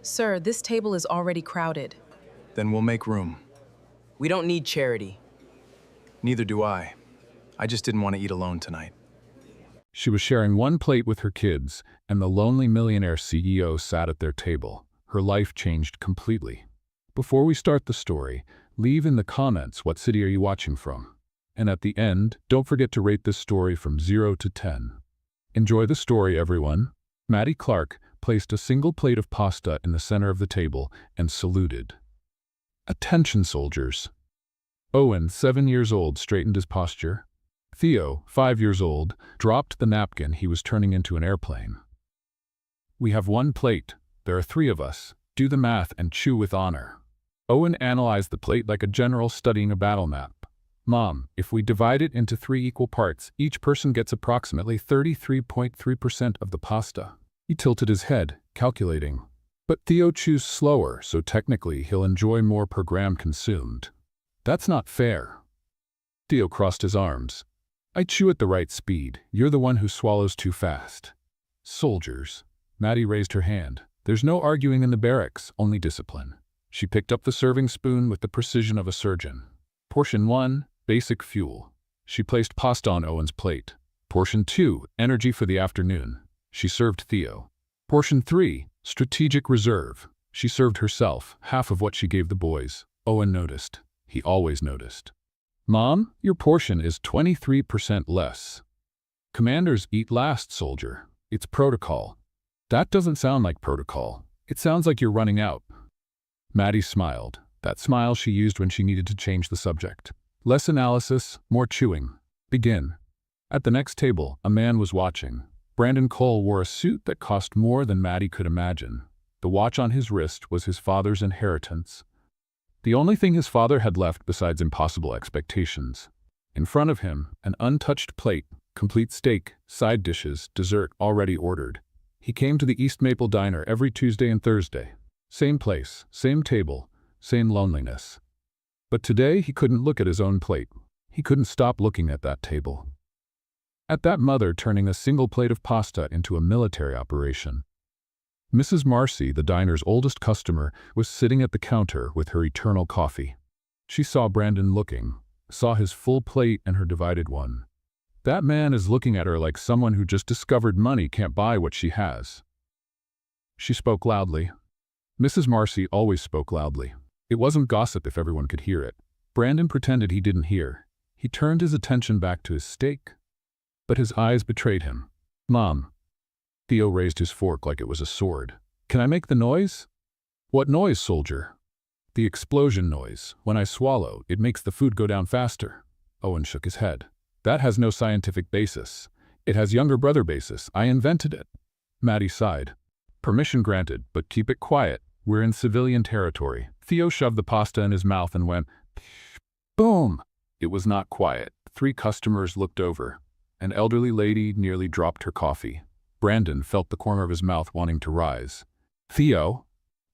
Sir, this table is already crowded. Then we'll make room. We don't need charity. Neither do I. I just didn't want to eat alone tonight. She was sharing one plate with her kids, and the lonely millionaire CEO sat at their table. Her life changed completely. Before we start the story, leave in the comments what city are you watching from. And at the end, don't forget to rate this story from 0 to 10. Enjoy the story, everyone. Maddie Clark placed a single plate of pasta in the center of the table and saluted. Attention, soldiers. Owen, 7 years old, straightened his posture. Theo, 5 years old, dropped the napkin he was turning into an airplane. We have one plate. There are 3 of us. Do the math and chew with honor. Owen analyzed the plate like a general studying a battle map. Mom, if we divide it into 3 equal parts, each person gets approximately 33.3% of the pasta. He tilted his head, calculating. But Theo chews slower, so technically he'll enjoy more per gram consumed. That's not fair. Theo crossed his arms. I chew at the right speed. You're the one who swallows too fast. Soldiers. Maddie raised her hand. There's no arguing in the barracks, only discipline. She picked up the serving spoon with the precision of a surgeon. Portion 1, basic fuel. She placed pasta on Owen's plate. Portion 2, energy for the afternoon. She served Theo. Portion 3, strategic reserve. She served herself, half of what she gave the boys. Owen noticed. He always noticed. Mom, your portion is 23% less. Commanders eat last, soldier. It's protocol. That doesn't sound like protocol. It sounds like you're running out. Maddie smiled. That smile she used when she needed to change the subject. Less analysis, more chewing. Begin. At the next table, a man was watching. Brandon Cole wore a suit that cost more than Maddie could imagine. The watch on his wrist was his father's inheritance. The only thing his father had left besides impossible expectations. In front of him, an untouched plate, complete steak, side dishes, dessert already ordered. He came to the East Maple Diner every Tuesday and Thursday. Same place, same table, same loneliness. But today he couldn't look at his own plate. He couldn't stop looking at that table. At that mother turning a single plate of pasta into a military operation. Mrs. Marcy, the diner's oldest customer, was sitting at the counter with her eternal coffee. She saw Brandon looking, saw his full plate and her divided one. That man is looking at her like someone who just discovered money can't buy what she has. She spoke loudly. Mrs. Marcy always spoke loudly. It wasn't gossip if everyone could hear it. Brandon pretended he didn't hear. He turned his attention back to his steak. But his eyes betrayed him. Mom. Theo raised his fork like it was a sword. Can I make the noise? What noise, soldier? The explosion noise. When I swallow, it makes the food go down faster. Owen shook his head. That has no scientific basis. It has younger brother basis. I invented it. Maddie sighed. Permission granted, but keep it quiet. We're in civilian territory. Theo shoved the pasta in his mouth and went, boom! It was not quiet. 3 customers looked over. An elderly lady nearly dropped her coffee. Brandon felt the corner of his mouth wanting to rise. Theo?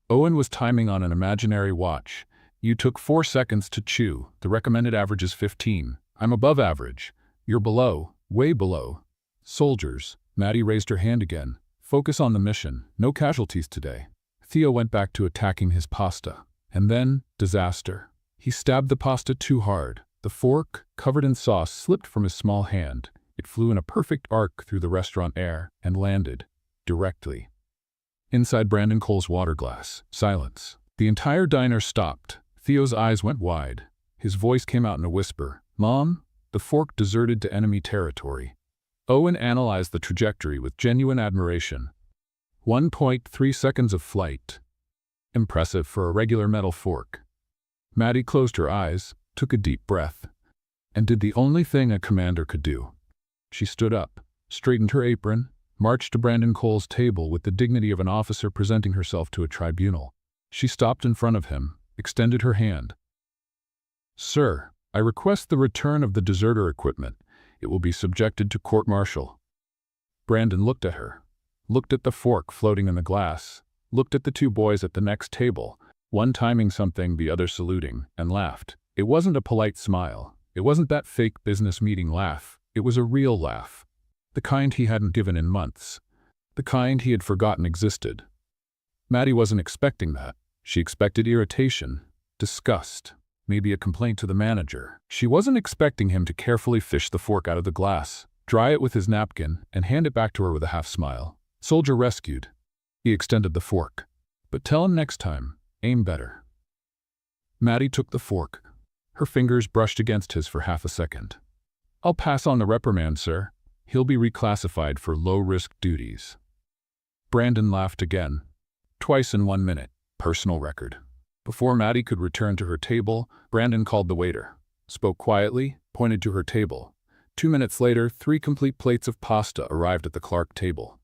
Owen was timing on an imaginary watch. You took 4 seconds to chew. The recommended average is 15. I'm above average. You're below, way below. Soldiers. Maddie raised her hand again. Focus on the mission. No casualties today. Theo went back to attacking his pasta. And then, disaster. He stabbed the pasta too hard. The fork, covered in sauce, slipped from his small hand. It flew in a perfect arc through the restaurant air and landed directly inside Brandon Cole's water glass. Silence. The entire diner stopped. Theo's eyes went wide. His voice came out in a whisper. Mom, the fork deserted to enemy territory. Owen analyzed the trajectory with genuine admiration. 1.3 seconds of flight. Impressive for a regular metal fork. Maddie closed her eyes, took a deep breath, and did the only thing a commander could do. She stood up, straightened her apron, marched to Brandon Cole's table with the dignity of an officer presenting herself to a tribunal. She stopped in front of him, extended her hand. Sir, I request the return of the deserter equipment. It will be subjected to court-martial. Brandon looked at her, looked at the fork floating in the glass, looked at the 2 boys at the next table, one timing something, the other saluting, and laughed. It wasn't a polite smile. It wasn't that fake business meeting laugh. It was a real laugh. The kind he hadn't given in months. The kind he had forgotten existed. Maddie wasn't expecting that. She expected irritation, disgust, maybe a complaint to the manager. She wasn't expecting him to carefully fish the fork out of the glass, dry it with his napkin, and hand it back to her with a half smile. Soldier rescued. He extended the fork. But tell him next time, aim better. Maddie took the fork. Her fingers brushed against his for half a second. I'll pass on the reprimand, sir. He'll be reclassified for low-risk duties. Brandon laughed again. Twice in 1 minute. Personal record. Before Maddie could return to her table, Brandon called the waiter, spoke quietly, pointed to her table. 2 minutes later, 3 complete plates of pasta arrived at the Clark table.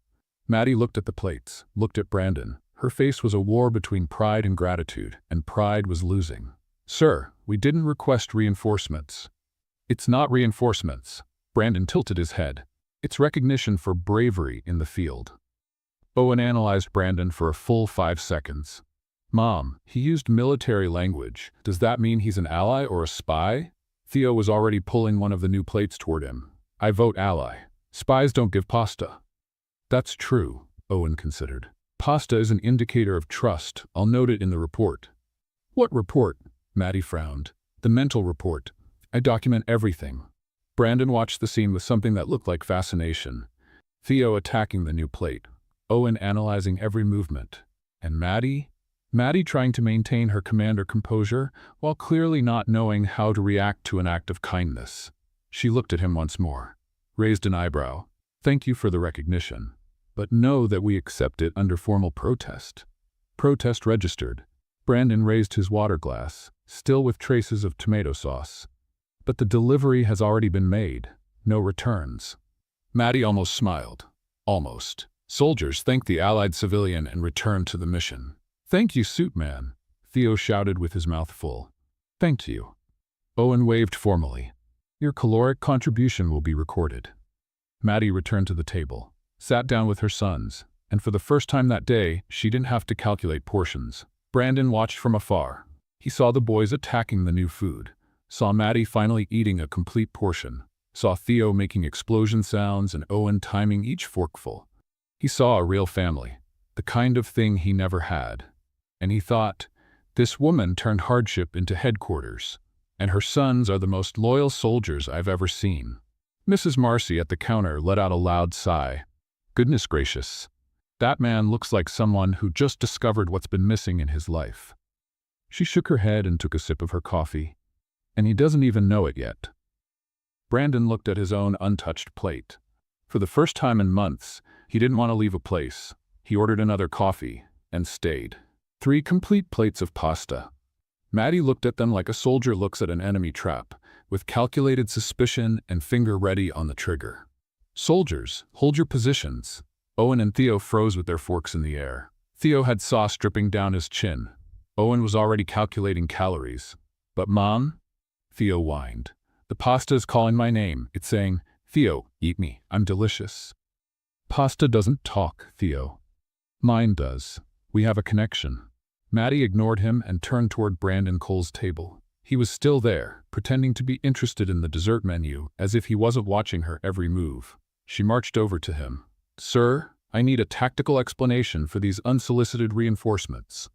Maddie looked at the plates, looked at Brandon. Her face was a war between pride and gratitude, and pride was losing. Sir, we didn't request reinforcements. It's not reinforcements. Brandon tilted his head. It's recognition for bravery in the field. Owen analyzed Brandon for a full 5 seconds. Mom, he used military language. Does that mean he's an ally or a spy? Theo was already pulling one of the new plates toward him. I vote ally. Spies don't give pasta. That's true, Owen considered. Pasta is an indicator of trust. I'll note it in the report. What report? Maddie frowned. The mental report. I document everything. Brandon watched the scene with something that looked like fascination. Theo attacking the new plate. Owen analyzing every movement. And Maddie trying to maintain her commander composure while clearly not knowing how to react to an act of kindness. She looked at him once more, raised an eyebrow. Thank you for the recognition, but know that we accept it under formal protest. Protest registered. Brandon raised his water glass, still with traces of tomato sauce. But the delivery has already been made. No returns. Maddie almost smiled. Almost. Soldiers thanked the allied civilian and returned to the mission. Thank you, suit man, Theo shouted with his mouth full. Thank you. Owen waved formally. Your caloric contribution will be recorded. Maddie returned to the table, sat down with her sons, and for the first time that day, she didn't have to calculate portions. Brandon watched from afar. He saw the boys attacking the new food, saw Maddie finally eating a complete portion, saw Theo making explosion sounds and Owen timing each forkful. He saw a real family, the kind of thing he never had. And he thought, this woman turned hardship into headquarters, and her sons are the most loyal soldiers I've ever seen. Mrs. Marcy at the counter let out a loud sigh. Goodness gracious, that man looks like someone who just discovered what's been missing in his life. She shook her head and took a sip of her coffee. And he doesn't even know it yet. Brandon looked at his own untouched plate. For the first time in months, he didn't want to leave a place. He ordered another coffee and stayed. 3 complete plates of pasta. Maddie looked at them like a soldier looks at an enemy trap, with calculated suspicion and finger ready on the trigger. Soldiers, hold your positions. Owen and Theo froze with their forks in the air. Theo had sauce dripping down his chin. Owen was already calculating calories. But Mom? Theo whined. The pasta is calling my name. It's saying, Theo, eat me. I'm delicious. Pasta doesn't talk, Theo. Mine does. We have a connection. Maddie ignored him and turned toward Brandon Cole's table. He was still there, pretending to be interested in the dessert menu, as if he wasn't watching her every move. She marched over to him. Sir, I need a tactical explanation for these unsolicited reinforcements.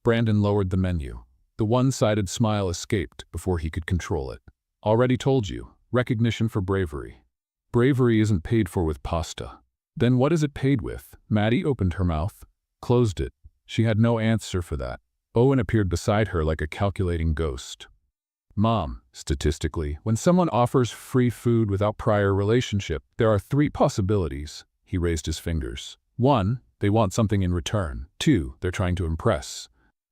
Brandon lowered the menu. The one-sided smile escaped before he could control it. Already told you, recognition for bravery. Bravery isn't paid for with pasta. Then what is it paid with? Maddie opened her mouth, closed it. She had no answer for that. Owen appeared beside her like a calculating ghost. Mom, statistically, when someone offers free food without prior relationship, there are 3 possibilities. He raised his fingers. 1, they want something in return. 2, they're trying to impress.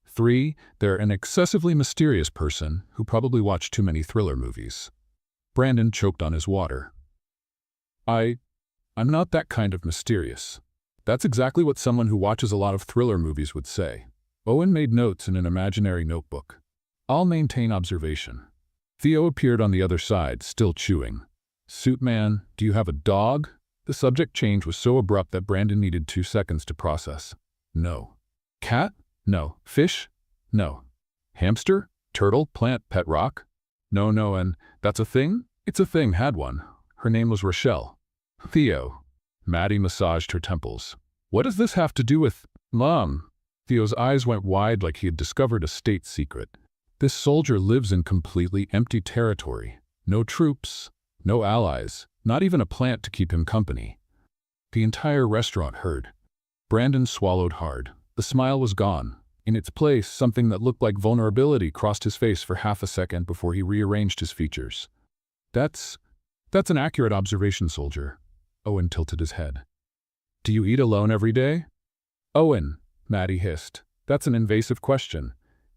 3, they're an excessively mysterious person who probably watched too many thriller movies. Brandon choked on his water. I'm not that kind of mysterious. That's exactly what someone who watches a lot of thriller movies would say. Owen made notes in an imaginary notebook. I'll maintain observation. Theo appeared on the other side, still chewing. Suit man, do you have a dog? The subject change was so abrupt that Brandon needed 2 seconds to process. No. Cat? No. Fish? No. Hamster? Turtle? Plant? Pet rock? No, and that's a thing? It's a thing, had one. Her name was Rochelle. Theo. Maddie massaged her temples. What does this have to do with... Mom, Theo's eyes went wide like he had discovered a state secret. This soldier lives in completely empty territory. No troops, no allies, not even a plant to keep him company. The entire restaurant heard. Brandon swallowed hard. The smile was gone. In its place, something that looked like vulnerability crossed his face for half a second before he rearranged his features. That's an accurate observation, soldier. Owen tilted his head. Do you eat alone every day? Owen, Maddie hissed. That's an invasive question.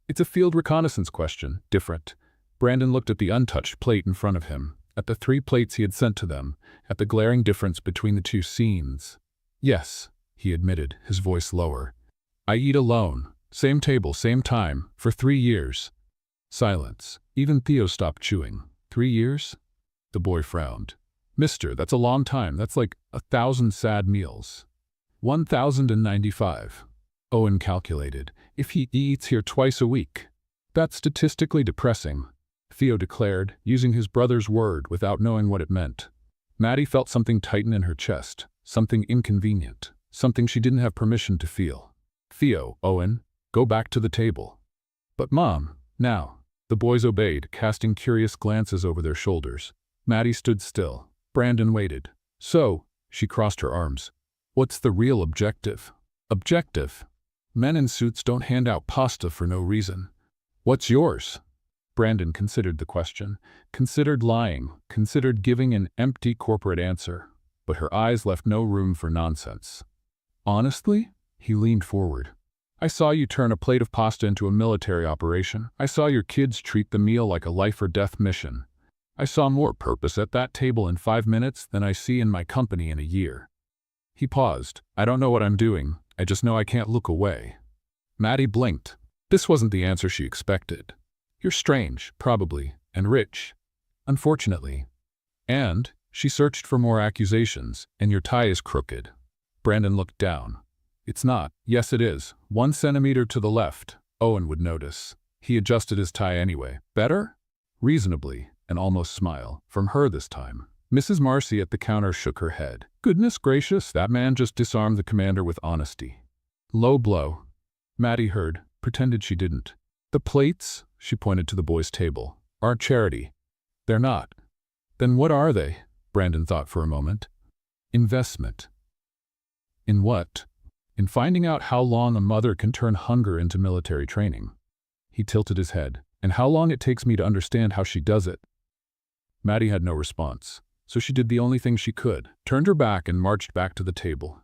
It's a field reconnaissance question, different. Brandon looked at the untouched plate in front of him, at the 3 plates he had sent to them, at the glaring difference between the 2 scenes. Yes, he admitted, his voice lower. I eat alone, same table, same time, for 3 years. Silence. Even Theo stopped chewing. 3 years? The boy frowned. Mister, that's a long time. That's like 1,000 sad meals. 1,095. Owen calculated. If he eats here twice a week. That's statistically depressing, Theo declared, using his brother's word without knowing what it meant. Maddie felt something tighten in her chest, something inconvenient, something she didn't have permission to feel. Theo, Owen, go back to the table. But Mom, now. The boys obeyed, casting curious glances over their shoulders. Maddie stood still. Brandon waited. So, she crossed her arms. What's the real objective? Objective? Men in suits don't hand out pasta for no reason. What's yours? Brandon considered the question, considered lying, considered giving an empty corporate answer, but her eyes left no room for nonsense. Honestly? He leaned forward. I saw you turn a plate of pasta into a military operation. I saw your kids treat the meal like a life-or-death mission. I saw more purpose at that table in 5 minutes than I see in my company in a year. He paused. I don't know what I'm doing. I just know I can't look away. Maddie blinked. This wasn't the answer she expected. You're strange, probably, and rich. Unfortunately. And, she searched for more accusations, and your tie is crooked. Brandon looked down. It's not. Yes, it is. 1 centimeter to the left. Owen would notice. He adjusted his tie anyway. Better? Reasonably, an almost smile. From her this time. Mrs. Marcy at the counter shook her head. Goodness gracious, that man just disarmed the commander with honesty. Low blow. Maddie heard, pretended she didn't. The plates, she pointed to the boys' table, aren't charity. They're not. Then what are they? Brandon thought for a moment. Investment. In what? In finding out how long a mother can turn hunger into military training. He tilted his head. And how long it takes me to understand how she does it. Maddie had no response, so she did the only thing she could, turned her back and marched back to the table.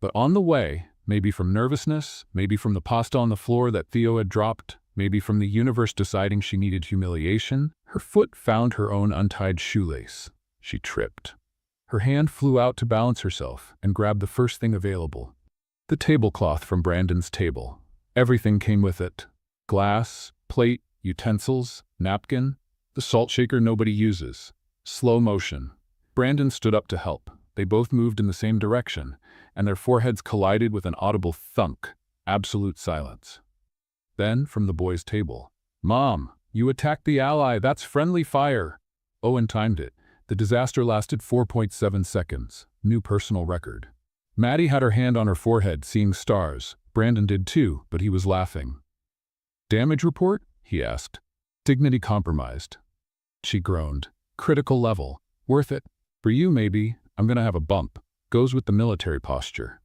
But on the way, maybe from nervousness, maybe from the pasta on the floor that Theo had dropped, maybe from the universe deciding she needed humiliation, her foot found her own untied shoelace. She tripped. Her hand flew out to balance herself and grabbed the first thing available. The tablecloth from Brandon's table. Everything came with it. Glass, plate, utensils, napkin, the salt shaker nobody uses. Slow motion. Brandon stood up to help. They both moved in the same direction, and their foreheads collided with an audible thunk. Absolute silence. Then, from the boys' table, Mom, you attacked the ally. That's friendly fire. Owen timed it. The disaster lasted 4.7 seconds. New personal record. Maddie had her hand on her forehead, seeing stars. Brandon did too, but he was laughing. Damage report? He asked. Dignity compromised. She groaned. Critical level. Worth it? For you, maybe. I'm gonna have a bump. Goes with the military posture.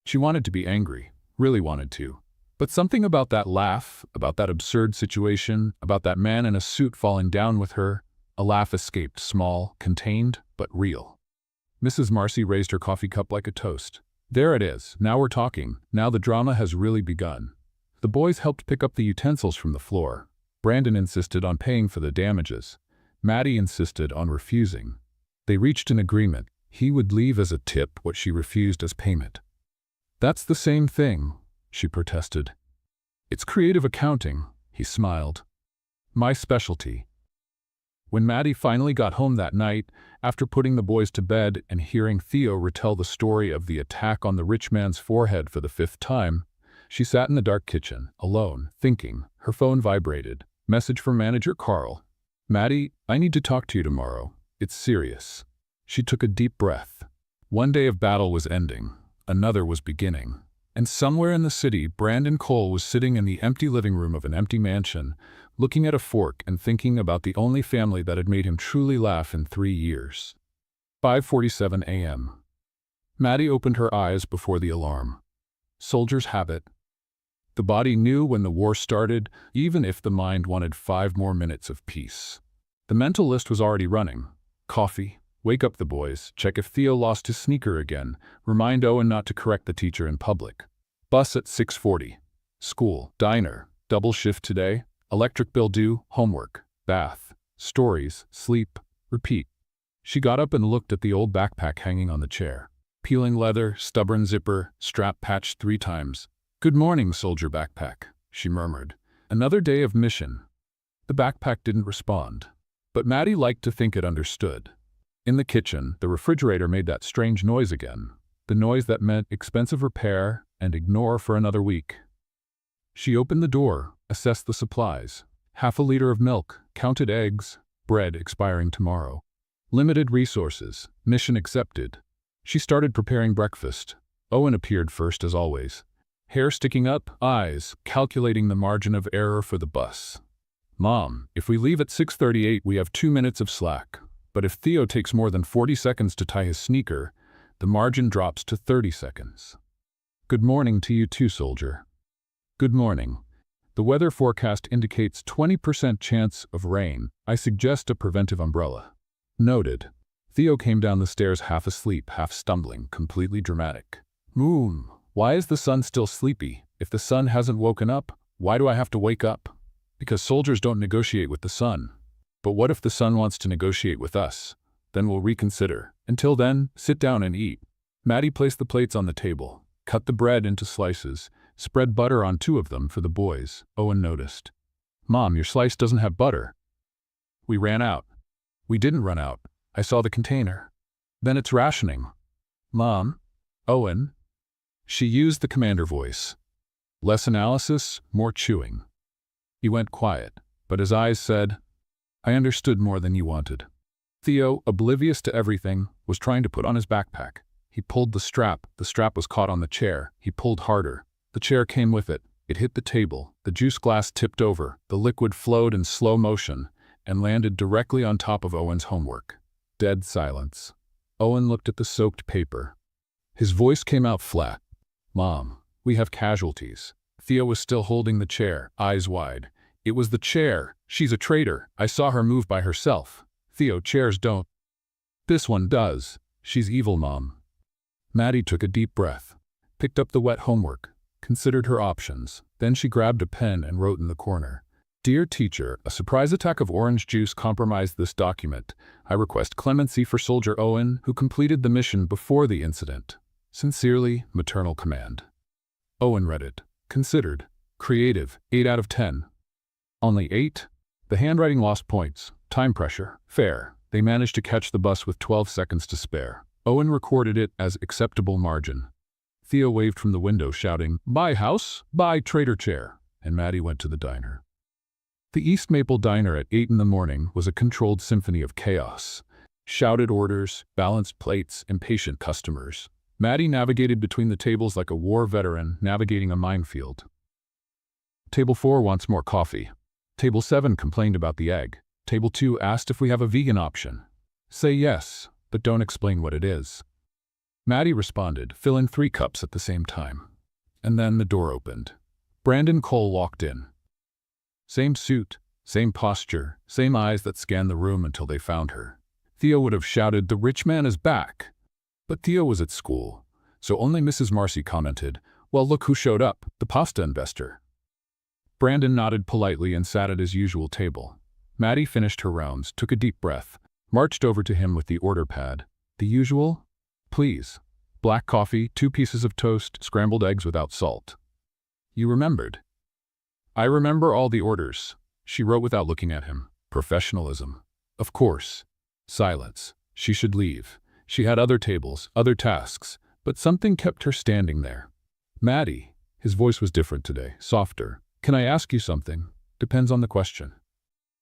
She wanted to be angry. Really wanted to. But something about that laugh, about that absurd situation, about that man in a suit falling down with her, a laugh escaped, small, contained, but real. Mrs. Marcy raised her coffee cup like a toast. There it is. Now we're talking. Now the drama has really begun. The boys helped pick up the utensils from the floor. Brandon insisted on paying for the damages. Maddie insisted on refusing. They reached an agreement. He would leave as a tip what she refused as payment. That's the same thing, she protested. It's creative accounting, he smiled. My specialty. When Maddie finally got home that night, after putting the boys to bed and hearing Theo retell the story of the attack on the rich man's forehead for the 5th time, she sat in the dark kitchen, alone, thinking. Her phone vibrated. Message from manager Carl. Maddie, I need to talk to you tomorrow. It's serious. She took a deep breath. One day of battle was ending. Another was beginning. And somewhere in the city, Brandon Cole was sitting in the empty living room of an empty mansion, looking at a fork and thinking about the only family that had made him truly laugh in 3 years. 5:47 a.m. Maddie opened her eyes before the alarm. Soldier's habit. The body knew when the war started, even if the mind wanted 5 more minutes of peace. The mental list was already running. Coffee, wake up the boys, check if Theo lost his sneaker again, remind Owen not to correct the teacher in public. Bus at 6:40. School, diner, double shift today, electric bill due, homework, bath, stories, sleep, repeat. She got up and looked at the old backpack hanging on the chair. Peeling leather, stubborn zipper, strap patched 3 times. "Good morning, soldier backpack," she murmured. "Another day of mission." The backpack didn't respond, but Maddie liked to think it understood. In the kitchen, the refrigerator made that strange noise again, the noise that meant expensive repair and ignore for another week. She opened the door, assessed the supplies. Half a liter of milk, counted eggs, bread expiring tomorrow. Limited resources, mission accepted. She started preparing breakfast. Owen appeared first as always. Hair sticking up, eyes, calculating the margin of error for the bus. "Mom, if we leave at 6:38 we have 2 minutes of slack. But if Theo takes more than 40 seconds to tie his sneaker, the margin drops to 30 seconds. "Good morning to you too, soldier." "Good morning. The weather forecast indicates 20% chance of rain. I suggest a preventive umbrella." "Noted." Theo came down the stairs half asleep, half stumbling, completely dramatic. Why is the sun still sleepy? If the sun hasn't woken up, why do I have to wake up?" "Because soldiers don't negotiate with the sun." "But what if the sun wants to negotiate with us? Then we'll reconsider. Until then, sit down and eat." Maddie placed the plates on the table, cut the bread into slices, spread butter on 2 of them for the boys. Owen noticed. "Mom, your slice doesn't have butter." "We ran out." "We didn't run out. I saw the container." "Then it's rationing." "Mom?" "Owen?" She used the commander voice. Less analysis, more chewing. He went quiet, but his eyes said, "I understood more than you wanted." Theo, oblivious to everything, was trying to put on his backpack. He pulled the strap. The strap was caught on the chair. He pulled harder. The chair came with it. It hit the table. The juice glass tipped over. The liquid flowed in slow motion and landed directly on top of Owen's homework. Dead silence. Owen looked at the soaked paper. His voice came out flat. "Mom, we have casualties." Theo was still holding the chair, eyes wide. "It was the chair. She's a traitor. I saw her move by herself." "Theo, chairs don't." "This one does. She's evil, Mom." Maddie took a deep breath, picked up the wet homework, considered her options. Then she grabbed a pen and wrote in the corner, "Dear teacher, a surprise attack of orange juice compromised this document. I request clemency for Soldier Owen, who completed the mission before the incident. Sincerely, maternal command." Owen read it, considered. Creative, 8 out of 10. Only 8? The handwriting lost points. Time pressure. Fair. They managed to catch the bus with 12 seconds to spare. Owen recorded it as acceptable margin. Theo waved from the window, shouting, "Bye, house! Bye, traitor chair!" And Maddie went to the diner. The East Maple Diner at 8 in the morning was a controlled symphony of chaos. Shouted orders, balanced plates, impatient customers. Maddie navigated between the tables like a war veteran navigating a minefield. Table 4 wants more coffee. Table 7 complained about the egg. Table 2 asked if we have a vegan option. Say yes, but don't explain what it is. Maddie responded, filling 3 cups at the same time. And then the door opened. Brandon Cole walked in. Same suit, same posture, same eyes that scanned the room until they found her. Theo would have shouted, "The rich man is back!" But Theo was at school, so only Mrs. Marcy commented, "Well, look who showed up, the pasta investor." Brandon nodded politely and sat at his usual table. Maddie finished her rounds, took a deep breath, marched over to him with the order pad. "The usual? Please. Black coffee, 2 pieces of toast, scrambled eggs without salt." "You remembered." "I remember all the orders," she wrote without looking at him. Professionalism. Of course. Silence. She should leave. She had other tables, other tasks, but something kept her standing there. "Maddie," his voice was different today, softer. "Can I ask you something? Depends on the question."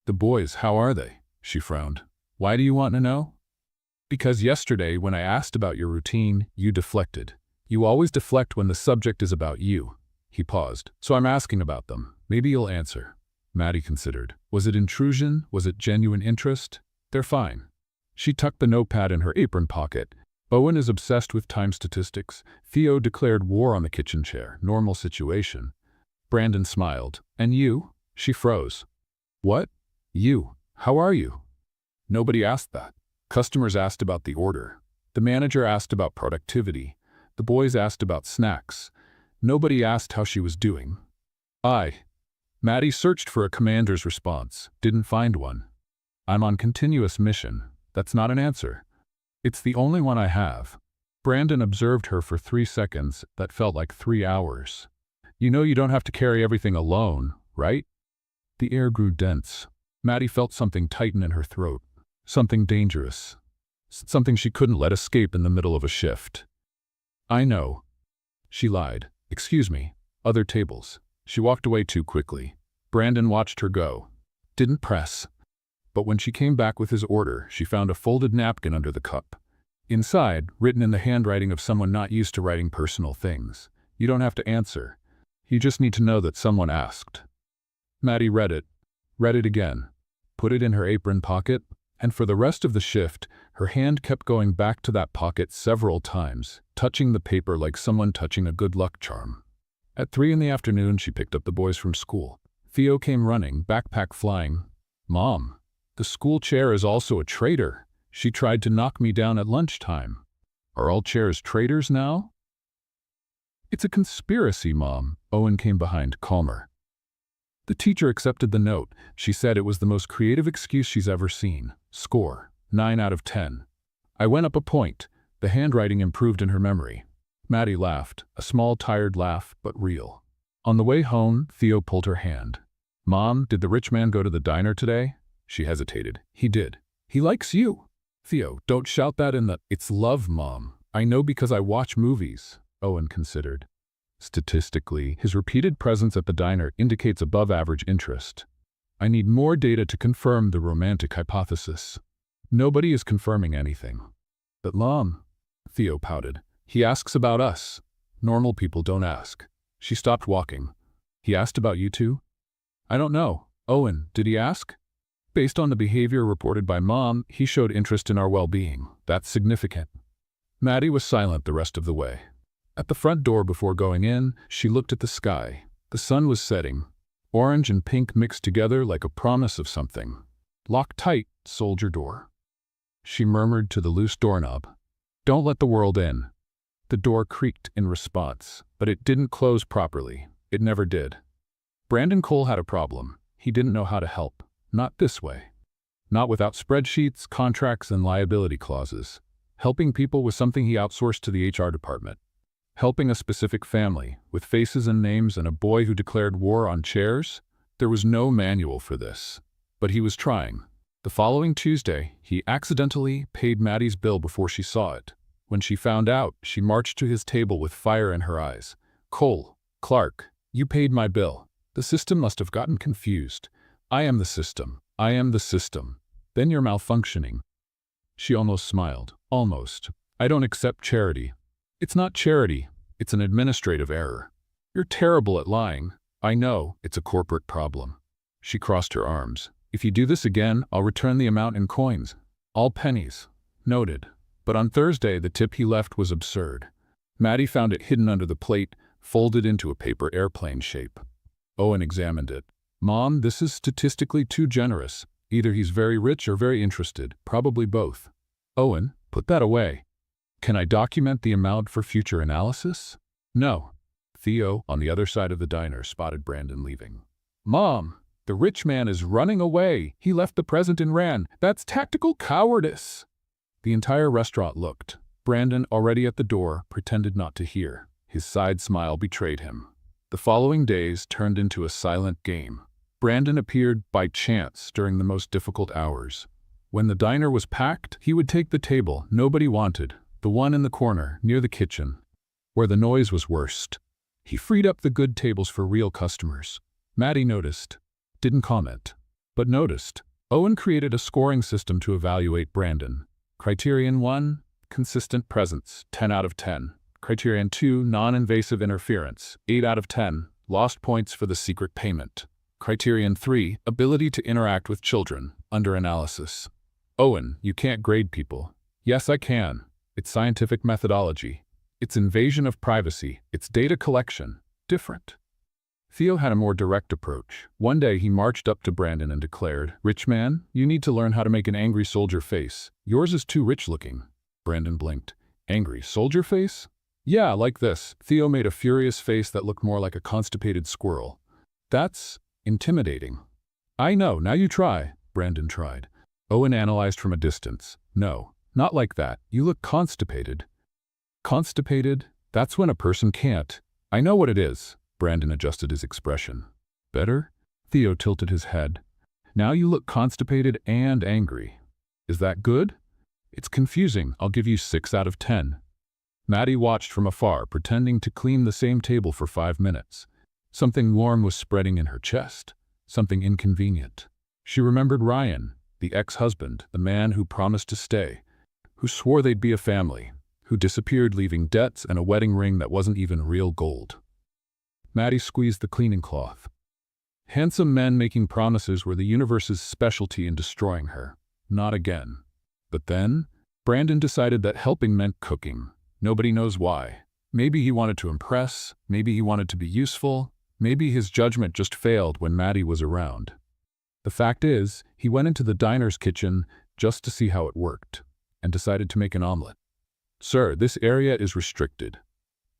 "The boys, how are they?" She frowned. "Why do you want to know?" "Because yesterday, when I asked about your routine, you deflected. You always deflect when the subject is about you. He paused. So I'm asking about them. Maybe you'll answer. Maddie considered. Was it intrusion? Was it genuine interest? They're fine. She tucked the notepad in her apron pocket. Owen is obsessed with time statistics. Theo declared war on the kitchen chair. Normal situation. Brandon smiled. And you? She froze. What? You. How are you? Nobody asked that. Customers asked about the order. The manager asked about productivity. The boys asked about snacks. Nobody asked how she was doing. Maddie searched for a commander's response. Didn't find one. I'm on continuous mission. That's not an answer. It's the only one I have. Brandon observed her for 3 seconds that felt like 3 hours. You know you don't have to carry everything alone, right? The air grew dense. Maddie felt something tighten in her throat. Something dangerous. Something she couldn't let escape in the middle of a shift. I know. She lied. Excuse me. Other tables. She walked away too quickly. Brandon watched her go. Didn't press. But when she came back with his order, she found a folded napkin under the cup. Inside, written in the handwriting of someone not used to writing personal things. You don't have to answer. You just need to know that someone asked. Maddie read it again, put it in her apron pocket, and for the rest of the shift, her hand kept going back to that pocket several times, touching the paper like someone touching a good luck charm. At 3 in the afternoon, she picked up the boys from school. Theo came running, backpack flying. Mom, the school chair is also a traitor. She tried to knock me down at lunchtime. Are all chairs traitors now? It's a conspiracy, Mom. Owen came behind, calmer. The teacher accepted the note. She said it was the most creative excuse she's ever seen. Score, 9 out of 10. I went up a point. The handwriting improved in her memory. Maddie laughed, a small, tired laugh, but real. On the way home, Theo pulled her hand. Mom, did the rich man go to the diner today? She hesitated. He did. He likes you. Theo, don't shout that in the... It's love, Mom. I know because I watch movies. Owen considered. Statistically, his repeated presence at the diner indicates above-average interest. I need more data to confirm the romantic hypothesis. Nobody is confirming anything. But Mom, Theo pouted. He asks about us. Normal people don't ask. She stopped walking. He asked about you two? I don't know. Owen, did he ask? Based on the behavior reported by Mom, he showed interest in our well-being. That's significant. Maddie was silent the rest of the way. At the front door before going in, she looked at the sky. The sun was setting. Orange and pink mixed together like a promise of something. Lock tight, soldier door. She murmured to the loose doorknob. Don't let the world in. The door creaked in response, but it didn't close properly. It never did. Brandon Cole had a problem. He didn't know how to help. Not this way. Not without spreadsheets, contracts, and liability clauses. Helping people was something he outsourced to the HR department. Helping a specific family, with faces and names and a boy who declared war on chairs? There was no manual for this. But he was trying. The following Tuesday, he accidentally paid Maddie's bill before she saw it. When she found out, she marched to his table with fire in her eyes. Cole, Clark, you paid my bill. The system must have gotten confused. I am the system. I am the system. Then you're malfunctioning. She almost smiled. Almost. I don't accept charity. It's not charity. It's an administrative error. You're terrible at lying. I know. It's a corporate problem. She crossed her arms. If you do this again, I'll return the amount in coins. All pennies. Noted. But on Thursday, the tip he left was absurd. Maddie found it hidden under the plate, folded into a paper airplane shape. Owen examined it. Mom, this is statistically too generous. Either he's very rich or very interested. Probably both. Owen, put that away. Can I document the amount for future analysis? No. Theo, on the other side of the diner, spotted Brandon leaving. Mom, the rich man is running away. He left the present and ran. That's tactical cowardice. The entire restaurant looked. Brandon, already at the door, pretended not to hear. His side smile betrayed him. The following days turned into a silent game. Brandon appeared by chance during the most difficult hours. When the diner was packed, he would take the table nobody wanted, the one in the corner, near the kitchen, where the noise was worst. He freed up the good tables for real customers. Maddie noticed. Didn't comment, but noticed. Owen created a scoring system to evaluate Brandon. Criterion 1, consistent presence, 10 out of 10. Criterion 2, non-invasive interference, 8 out of 10, lost points for the secret payment. Criterion 3, ability to interact with children, under analysis. Owen, you can't grade people. Yes, I can. It's scientific methodology. It's invasion of privacy. It's data collection. Different. Theo had a more direct approach. One day he marched up to Brandon and declared, "Rich man, you need to learn how to make an angry soldier face. Yours is too rich looking." Brandon blinked. Angry soldier face? Yeah, like this. Theo made a furious face that looked more like a constipated squirrel. That's intimidating. I know, now you try. Brandon tried. Owen analyzed from a distance. No, not like that. You look constipated. Constipated? That's when a person can't. I know what it is. Brandon adjusted his expression. Better? Theo tilted his head. Now you look constipated and angry. Is that good? It's confusing. I'll give you 6 out of 10. Maddie watched from afar, pretending to clean the same table for 5 minutes. Something warm was spreading in her chest. Something inconvenient. She remembered Ryan, the ex-husband, the man who promised to stay, who swore they'd be a family, who disappeared leaving debts and a wedding ring that wasn't even real gold. Maddie squeezed the cleaning cloth. Handsome men making promises were the universe's specialty in destroying her. Not again. But then, Brandon decided that helping meant cooking. Nobody knows why. Maybe he wanted to impress, maybe he wanted to be useful, maybe his judgment just failed when Maddie was around. The fact is, he went into the diner's kitchen just to see how it worked, and decided to make an omelet. "Sir, this area is restricted."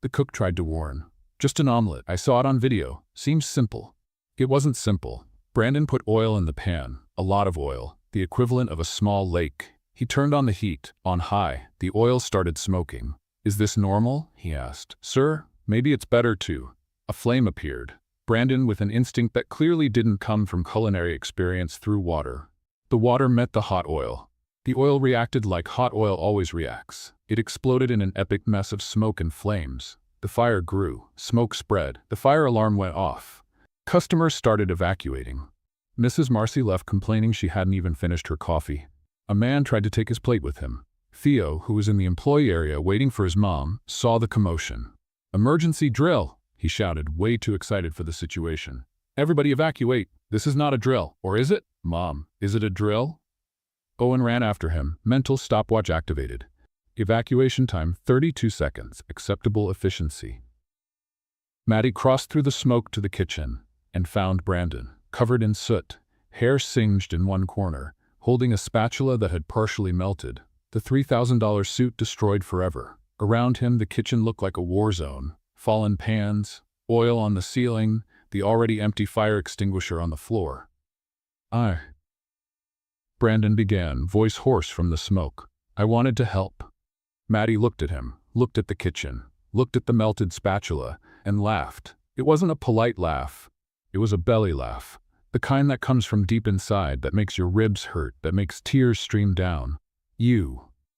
The cook tried to warn. "Just an omelet. I saw it on video. Seems simple." It wasn't simple. Brandon put oil in the pan, a lot of oil, the equivalent of a small lake. He turned on the heat, on high. The oil started smoking. "Is this normal?" he asked. "Sir, maybe it's better to." A flame appeared. Brandon, with an instinct that clearly didn't come from culinary experience, threw water. The water met the hot oil. The oil reacted like hot oil always reacts. It exploded in an epic mess of smoke and flames. The fire grew. Smoke spread. The fire alarm went off. Customers started evacuating. Mrs. Marcy left complaining she hadn't even finished her coffee. A man tried to take his plate with him. Theo, who was in the employee area waiting for his mom, saw the commotion. "Emergency drill!" he shouted, way too excited for the situation. "Everybody evacuate! This is not a drill. Or is it? Mom, is it a drill?" Owen ran after him, mental stopwatch activated. Evacuation time 32 seconds, acceptable efficiency. Maddie crossed through the smoke to the kitchen and found Brandon, covered in soot, hair singed in one corner, holding a spatula that had partially melted, the $3,000 suit destroyed forever. Around him, the kitchen looked like a war zone. Fallen pans, oil on the ceiling, the already empty fire extinguisher on the floor. Brandon began, voice hoarse from the smoke. "I wanted to help." Maddie looked at him, looked at the kitchen, looked at the melted spatula, and laughed. It wasn't a polite laugh. It was a belly laugh. The kind that comes from deep inside, that makes your ribs hurt, that makes tears stream down.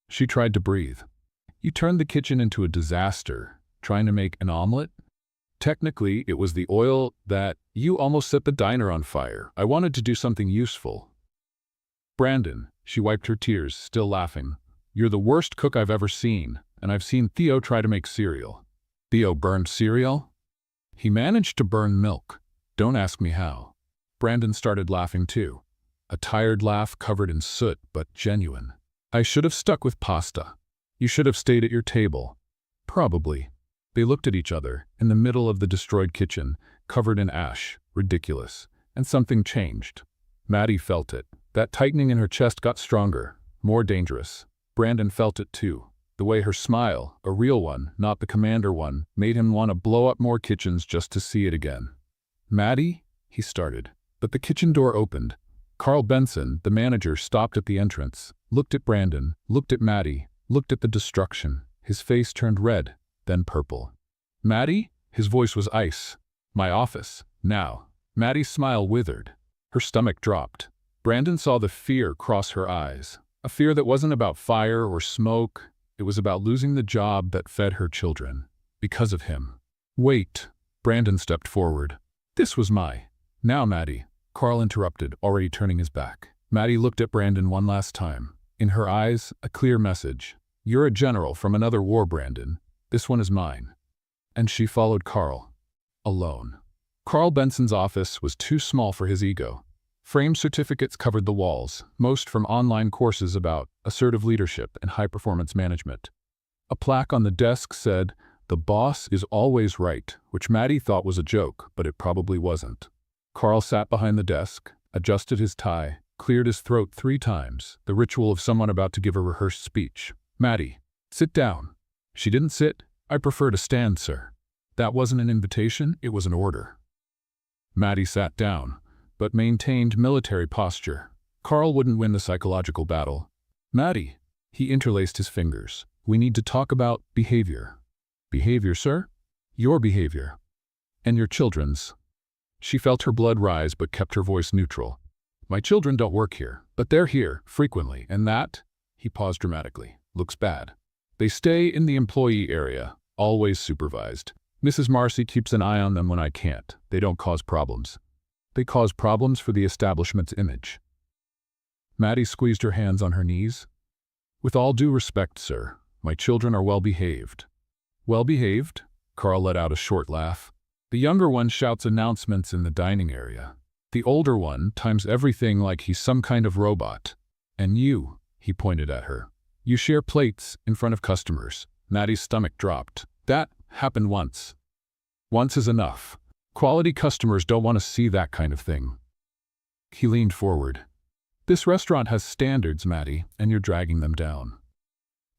She tried to breathe. "You turned the kitchen into a disaster, trying to make an omelet? Technically, it was the oil that you almost set the diner on fire. I wanted to do something useful." "Brandon," she wiped her tears, still laughing, "you're the worst cook I've ever seen, and I've seen Theo try to make cereal." "Theo burned cereal?" "He managed to burn milk. Don't ask me how." Brandon started laughing too. A tired laugh covered in soot, but genuine. "I should have stuck with pasta. You should have stayed at your table." "Probably." They looked at each other, in the middle of the destroyed kitchen, covered in ash, ridiculous, and something changed. Maddie felt it. That tightening in her chest got stronger, more dangerous. Brandon felt it too. The way her smile, a real one, not the commander one, made him want to blow up more kitchens just to see it again. "Maddie?" he started. But the kitchen door opened. Carl Benson, the manager, stopped at the entrance, looked at Brandon, looked at Maddie, looked at the destruction. His face turned red, then purple. "Maddie?" His voice was ice. "My office. Now." Maddie's smile withered. Her stomach dropped. Brandon saw the fear cross her eyes. A fear that wasn't about fire or smoke. It was about losing the job that fed her children. Because of him. "Wait." Brandon stepped forward. "This was my—" "Now, Maddie," Carl interrupted, already turning his back. Maddie looked at Brandon one last time. In her eyes, a clear message. "You're a general from another war, Brandon. This one is mine. And she followed Carl. Alone. Carl Benson's office was too small for his ego. Framed certificates covered the walls, most from online courses about assertive leadership and high-performance management. A plaque on the desk said, "The boss is always right," which Maddie thought was a joke, but it probably wasn't. Carl sat behind the desk, adjusted his tie, cleared his throat 3 times, the ritual of someone about to give a rehearsed speech. "Maddie, sit down." She didn't sit. "I prefer to stand, sir." That wasn't an invitation, it was an order. Maddie sat down, but maintained military posture. Carl wouldn't win the psychological battle. "Maddie," he interlaced his fingers, "we need to talk about behavior." "Behavior, sir?" "Your behavior. And your children's." She felt her blood rise but kept her voice neutral. "My children don't work here, but they're here, frequently, and that," he paused dramatically, "looks bad. They stay in the employee area, always supervised. Mrs. Marcy keeps an eye on them when I can't. They don't cause problems. They cause problems for the establishment's image." Maddie squeezed her hands on her knees. "With all due respect, sir, my children are well-behaved." "Well-behaved?" Carl let out a short laugh. "The younger one shouts announcements in the dining area. The older one times everything like he's some kind of robot. And you," he pointed at her, "you share plates in front of customers." Maddie's stomach dropped. "That happened once. Once is enough. Quality customers don't want to see that kind of thing." He leaned forward. "This restaurant has standards, Maddie, and you're dragging them down."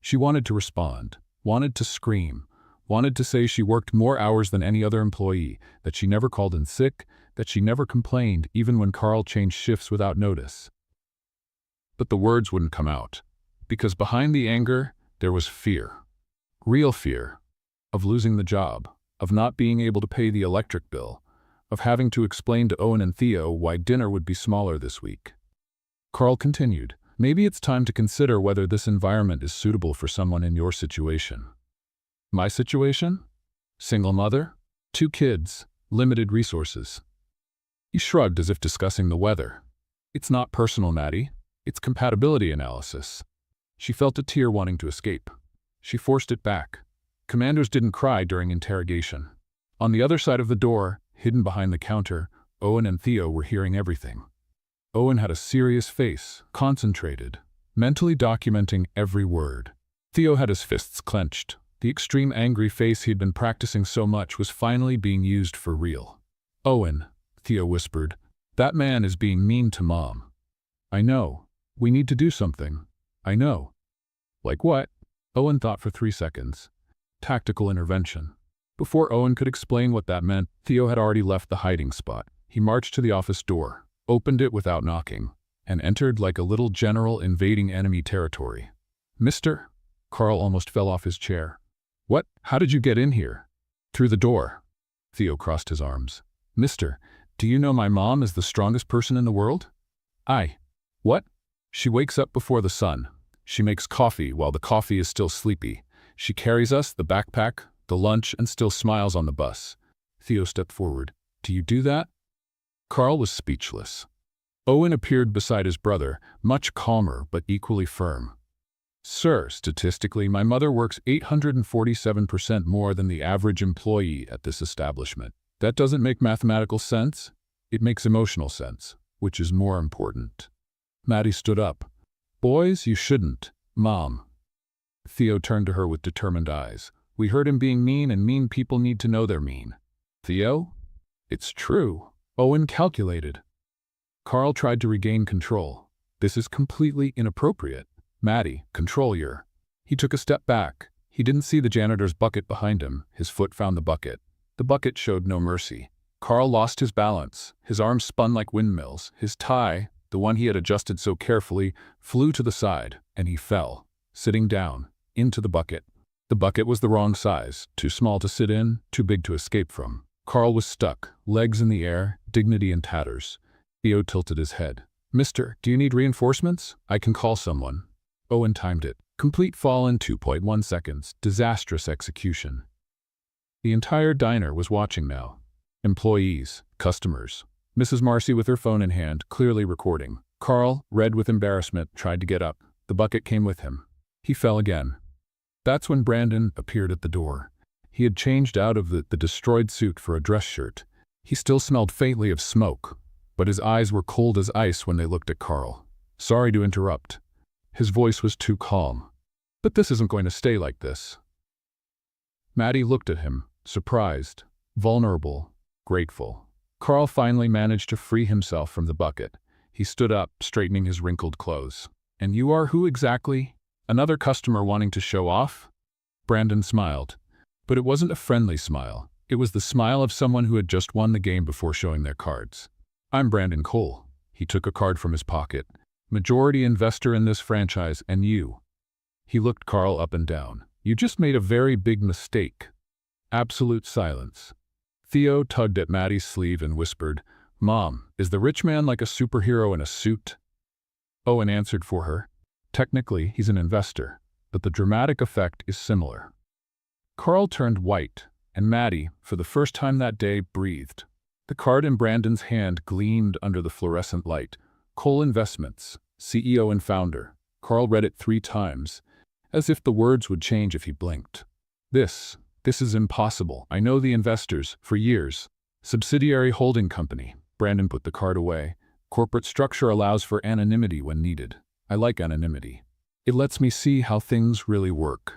She wanted to respond, wanted to scream, wanted to say she worked more hours than any other employee, that she never called in sick, that she never complained even when Carl changed shifts without notice. But the words wouldn't come out, because behind the anger there was fear. Real fear. Of losing the job, of not being able to pay the electric bill, of having to explain to Owen and Theo why dinner would be smaller this week. Carl continued, "Maybe it's time to consider whether this environment is suitable for someone in your situation." "My situation? Single mother? 2 kids, limited resources." He shrugged as if discussing the weather. "It's not personal, Maddie. It's compatibility analysis." She felt a tear wanting to escape. She forced it back. Commanders didn't cry during interrogation. On the other side of the door, hidden behind the counter, Owen and Theo were hearing everything. Owen had a serious face, concentrated, mentally documenting every word. Theo had his fists clenched. The extreme angry face he'd been practicing so much was finally being used for real. "Owen," Theo whispered, "that man is being mean to Mom." "I know. We need to do something. I know." "Like what?" Owen thought for 3 seconds. "Tactical intervention." Before Owen could explain what that meant, Theo had already left the hiding spot. He marched to the office door, opened it without knocking, and entered like a little general invading enemy territory. "Mister?" Carl almost fell off his chair. "What? How did you get in here?" "Through the door." Theo crossed his arms. "Mister, do you know my mom is the strongest person in the world?" What?" "She wakes up before the sun. She makes coffee while the coffee is still sleepy. She carries us, the backpack, the lunch, and still smiles on the bus." Theo stepped forward. "Do you do that?" Carl was speechless. Owen appeared beside his brother, much calmer but equally firm. "Sir, statistically, my mother works 847% more than the average employee at this establishment. That doesn't make mathematical sense. It makes emotional sense, which is more important." Maddie stood up. "Boys, you shouldn't. Mom." Theo turned to her with determined eyes. "We heard him being mean, and mean people need to know they're mean." "Theo? It's true." Owen calculated. Carl tried to regain control. "This is completely inappropriate. Maddie, control your..." He took a step back. He didn't see the janitor's bucket behind him. His foot found the bucket. The bucket showed no mercy. Carl lost his balance. His arms spun like windmills. His tie, the one he had adjusted so carefully, flew to the side, and he fell, sitting down, into the bucket. The bucket was the wrong size, too small to sit in, too big to escape from. Carl was stuck, legs in the air, dignity in tatters. Theo tilted his head. "Mister, do you need reinforcements? I can call someone." Owen timed it. Complete fall in 2.1 seconds. Disastrous execution. The entire diner was watching now. Employees, customers. Mrs. Marcy with her phone in hand, clearly recording. Carl, red with embarrassment, tried to get up. The bucket came with him. He fell again. That's when Brandon appeared at the door. He had changed out of the destroyed suit for a dress shirt. He still smelled faintly of smoke, but his eyes were cold as ice when they looked at Carl. Sorry to interrupt. His voice was too calm. But this isn't going to stay like this. Maddie looked at him, surprised, vulnerable, grateful. Carl finally managed to free himself from the bucket. He stood up, straightening his wrinkled clothes. And you are who exactly? Another customer wanting to show off? Brandon smiled. But it wasn't a friendly smile. It was the smile of someone who had just won the game before showing their cards. I'm Brandon Cole. He took a card from his pocket. Majority investor in this franchise, and you. He looked Carl up and down. You just made a very big mistake. Absolute silence. Theo tugged at Maddie's sleeve and whispered, Mom, is the rich man like a superhero in a suit? Owen answered for her. Technically, he's an investor, but the dramatic effect is similar. Carl turned white, and Maddie, for the first time that day, breathed. The card in Brandon's hand gleamed under the fluorescent light. Cole Investments, CEO and founder. Carl read it 3 times, as if the words would change if he blinked. This is impossible. I know the investors, for years. Subsidiary holding company. Brandon put the card away. Corporate structure allows for anonymity when needed. I like anonymity. It lets me see how things really work.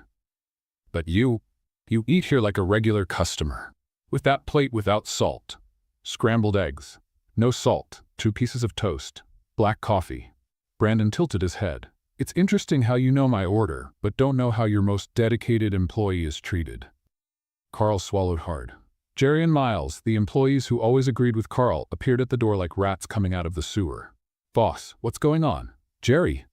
But you eat here like a regular customer. With that plate without salt. Scrambled eggs. No salt. 2 pieces of toast. Black coffee. Brandon tilted his head. It's interesting how you know my order, but don't know how your most dedicated employee is treated. Carl swallowed hard. Jerry and Miles, the employees who always agreed with Carl, appeared at the door like rats coming out of the sewer. Boss, what's going on? Jerry.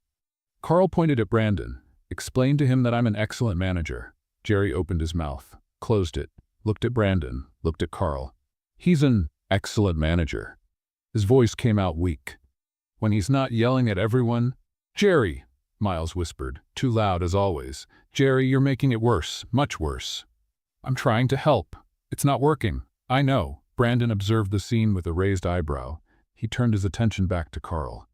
Carl pointed at Brandon. Explained to him that I'm an excellent manager. Jerry opened his mouth, closed it, looked at Brandon, looked at Carl. He's an excellent manager. His voice came out weak. When he's not yelling at everyone, Jerry, Miles whispered, too loud as always. Jerry, you're making it worse, much worse. I'm trying to help. It's not working. I know. Brandon observed the scene with a raised eyebrow. He turned his attention back to Carl.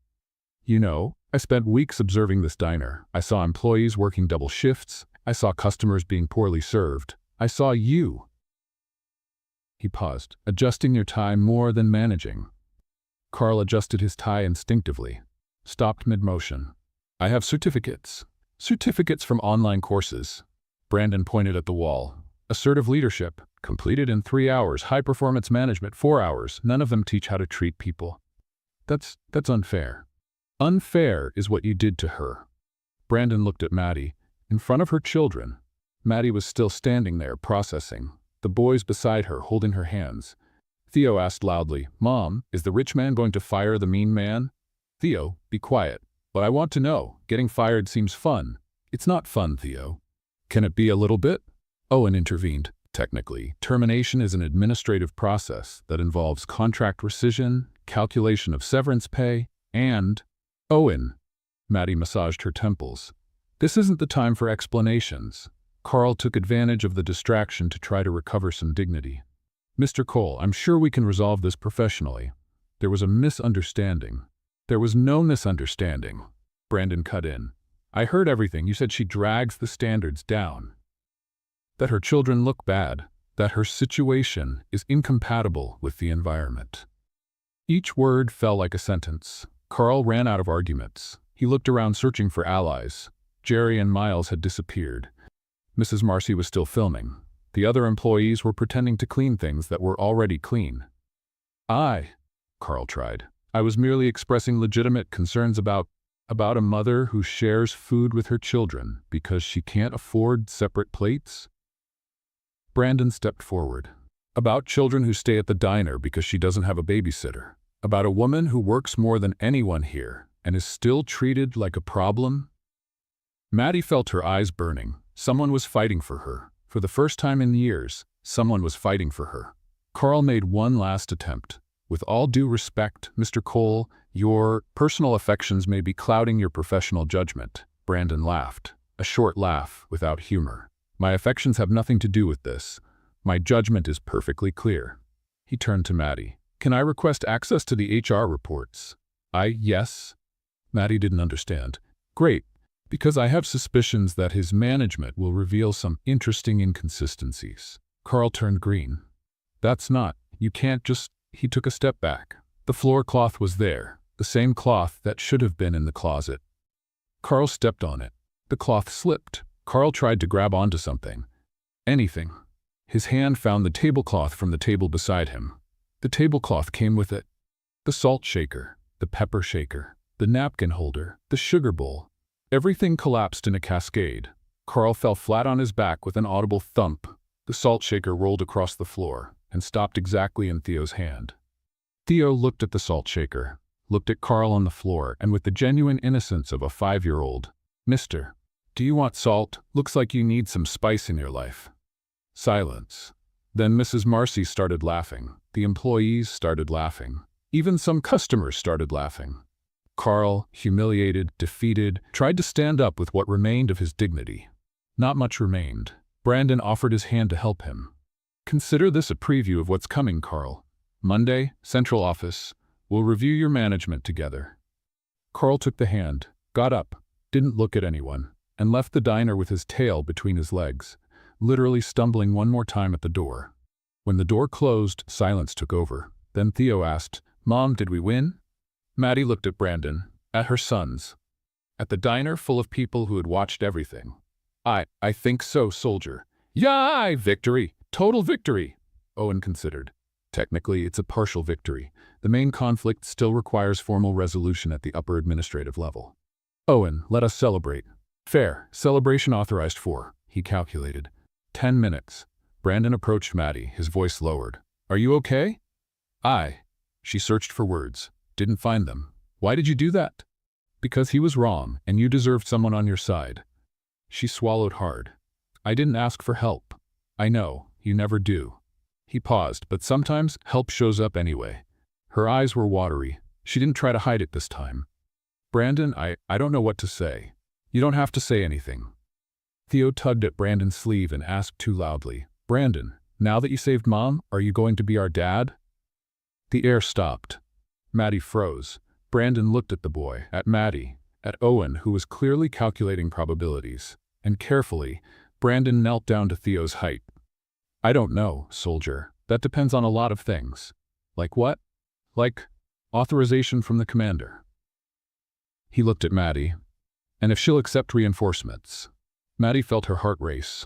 You know, I spent weeks observing this diner. I saw employees working double shifts. I saw customers being poorly served. I saw you. He paused, adjusting your tie more than managing. Carl adjusted his tie instinctively, stopped mid-motion. I have certificates. Certificates from online courses. Brandon pointed at the wall. Assertive leadership, completed in 3 hours. High-performance management, 4 hours. None of them teach how to treat people. That's unfair. Unfair is what you did to her. Brandon looked at Maddie. In front of her children. Maddie was still standing there, processing. The boys beside her, holding her hands. Theo asked loudly, Mom, is the rich man going to fire the mean man? Theo, be quiet. But I want to know. Getting fired seems fun. It's not fun, Theo. Can it be a little bit? Owen intervened. Technically, termination is an administrative process that involves contract rescission, calculation of severance pay, and… Owen. Maddie massaged her temples. This isn't the time for explanations. Carl took advantage of the distraction to try to recover some dignity. Mr. Cole, I'm sure we can resolve this professionally. There was a misunderstanding. There was no misunderstanding. Brandon cut in. I heard everything. You said she drags the standards down. That her children look bad. That her situation is incompatible with the environment. Each word fell like a sentence. Carl ran out of arguments. He looked around searching for allies. Jerry and Miles had disappeared. Mrs. Marcy was still filming. The other employees were pretending to clean things that were already clean. Carl tried. I was merely expressing legitimate concerns about a mother who shares food with her children because she can't afford separate plates. Brandon stepped forward. About children who stay at the diner because she doesn't have a babysitter. About a woman who works more than anyone here and is still treated like a problem. Maddie felt her eyes burning. Someone was fighting for her. For the first time in years, someone was fighting for her. Carl made one last attempt. With all due respect, Mr. Cole, your personal affections may be clouding your professional judgment. Brandon laughed. A short laugh, without humor. My affections have nothing to do with this. My judgment is perfectly clear. He turned to Maddie. Can I request access to the HR reports? Yes. Maddie didn't understand. Great. Because I have suspicions that his management will reveal some interesting inconsistencies. Carl turned green. That's not, you can't just, he took a step back. The floor cloth was there, the same cloth that should have been in the closet. Carl stepped on it. The cloth slipped. Carl tried to grab onto something. Anything. His hand found the tablecloth from the table beside him. The tablecloth came with it. The salt shaker, the pepper shaker, the napkin holder, the sugar bowl. Everything collapsed in a cascade. Carl fell flat on his back with an audible thump. The salt shaker rolled across the floor and stopped exactly in Theo's hand. Theo looked at the salt shaker, looked at Carl on the floor, and with the genuine innocence of a 5-year-old, "Mister, do you want salt? Looks like you need some spice in your life." Silence. Then Mrs. Marcy started laughing. The employees started laughing. Even some customers started laughing. Carl, humiliated, defeated, tried to stand up with what remained of his dignity. Not much remained. Brandon offered his hand to help him. "Consider this a preview of what's coming, Carl. Monday, central office. We'll review your management together." Carl took the hand, got up, didn't look at anyone, and left the diner with his tail between his legs, literally stumbling one more time at the door. When the door closed, silence took over. Then Theo asked, "Mom, did we win?" Maddie looked at Brandon, at her sons, at the diner full of people who had watched everything. I think so, soldier." "Yay! Victory! Total victory!" Owen considered. "Technically, it's a partial victory. The main conflict still requires formal resolution at the upper administrative level." "Owen, let us celebrate." "Fair. Celebration authorized for," he calculated, 10 minutes. Brandon approached Maddie, his voice lowered. "Are you okay?" "Aye." She searched for words. Didn't find them. "Why did you do that?" "Because he was wrong, and you deserved someone on your side." She swallowed hard. "I didn't ask for help." "I know, you never do." He paused, but sometimes help shows up anyway. Her eyes were watery. She didn't try to hide it this time. "Brandon, I don't know what to say." "You don't have to say anything." Theo tugged at Brandon's sleeve and asked too loudly, "Brandon, now that you saved Mom, are you going to be our dad?" The air stopped. Maddie froze. Brandon looked at the boy, at Maddie, at Owen, who was clearly calculating probabilities. And carefully, Brandon knelt down to Theo's height. "I don't know, soldier. That depends on a lot of things." "Like what?" "Like authorization from the commander." He looked at Maddie. "And if she'll accept reinforcements." Maddie felt her heart race.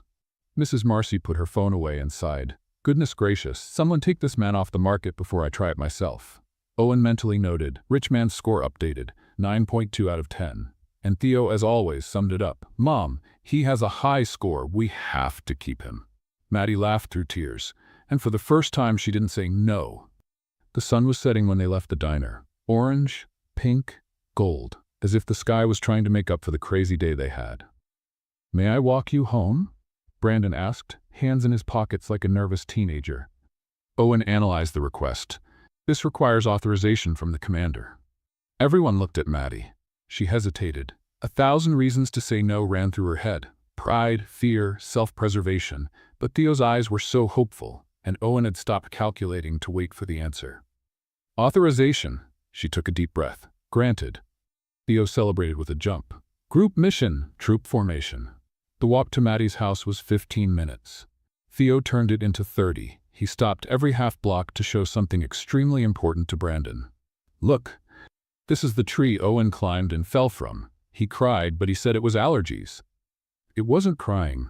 Mrs. Marcy put her phone away and sighed. "Goodness gracious, someone take this man off the market before I try it myself." Owen mentally noted, "Rich man's score updated, 9.2 out of 10. And Theo, as always, summed it up. "Mom, he has a high score. We have to keep him." Maddie laughed through tears, and for the first time she didn't say no. The sun was setting when they left the diner. Orange, pink, gold, as if the sky was trying to make up for the crazy day they had. "May I walk you home?" Brandon asked, hands in his pockets like a nervous teenager. Owen analyzed the request. "This requires authorization from the commander." Everyone looked at Maddie. She hesitated. 1,000 reasons to say no ran through her head. Pride, fear, self-preservation. But Theo's eyes were so hopeful, and Owen had stopped calculating to wait for the answer. "Authorization." She took a deep breath. "Granted." Theo celebrated with a jump. "Group mission, troop formation." The walk to Maddie's house was 15 minutes. Theo turned it into 30. He stopped every half block to show something extremely important to Brandon. "Look, this is the tree Owen climbed and fell from. He cried, but he said it was allergies." "It wasn't crying.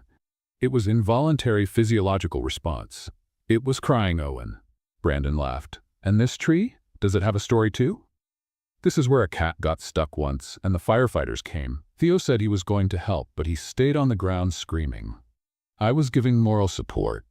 It was involuntary physiological response." "It was crying, Owen." Brandon laughed. "And this tree? Does it have a story too?" "This is where a cat got stuck once, and the firefighters came. Theo said he was going to help, but he stayed on the ground screaming. I was giving moral support."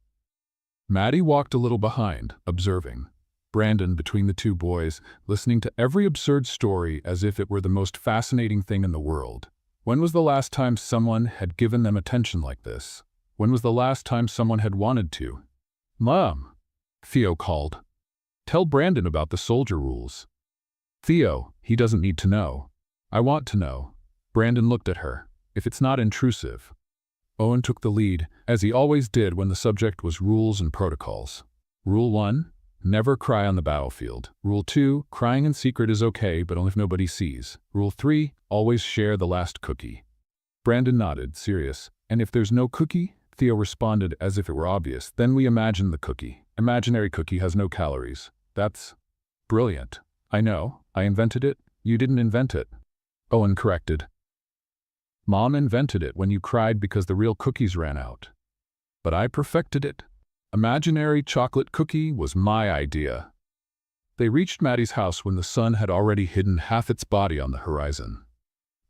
Maddie walked a little behind, observing. Brandon between the two boys, listening to every absurd story as if it were the most fascinating thing in the world. When was the last time someone had given them attention like this? When was the last time someone had wanted to? "Mom," Theo called. "Tell Brandon about the soldier rules." "Theo, he doesn't need to know." "I want to know." Brandon looked at her. "If it's not intrusive." Owen took the lead, as he always did when the subject was rules and protocols. Rule 1, never cry on the battlefield. Rule 2, crying in secret is okay, but only if nobody sees. Rule 3, always share the last cookie. Brandon nodded, serious. And if there's no cookie? Theo responded as if it were obvious. Then we imagine the cookie. Imaginary cookie has no calories. That's brilliant. I know. I invented it. You didn't invent it. Owen corrected. Mom invented it when you cried because the real cookies ran out. But I perfected it. Imaginary chocolate cookie was my idea. They reached Maddie's house when the sun had already hidden half its body on the horizon.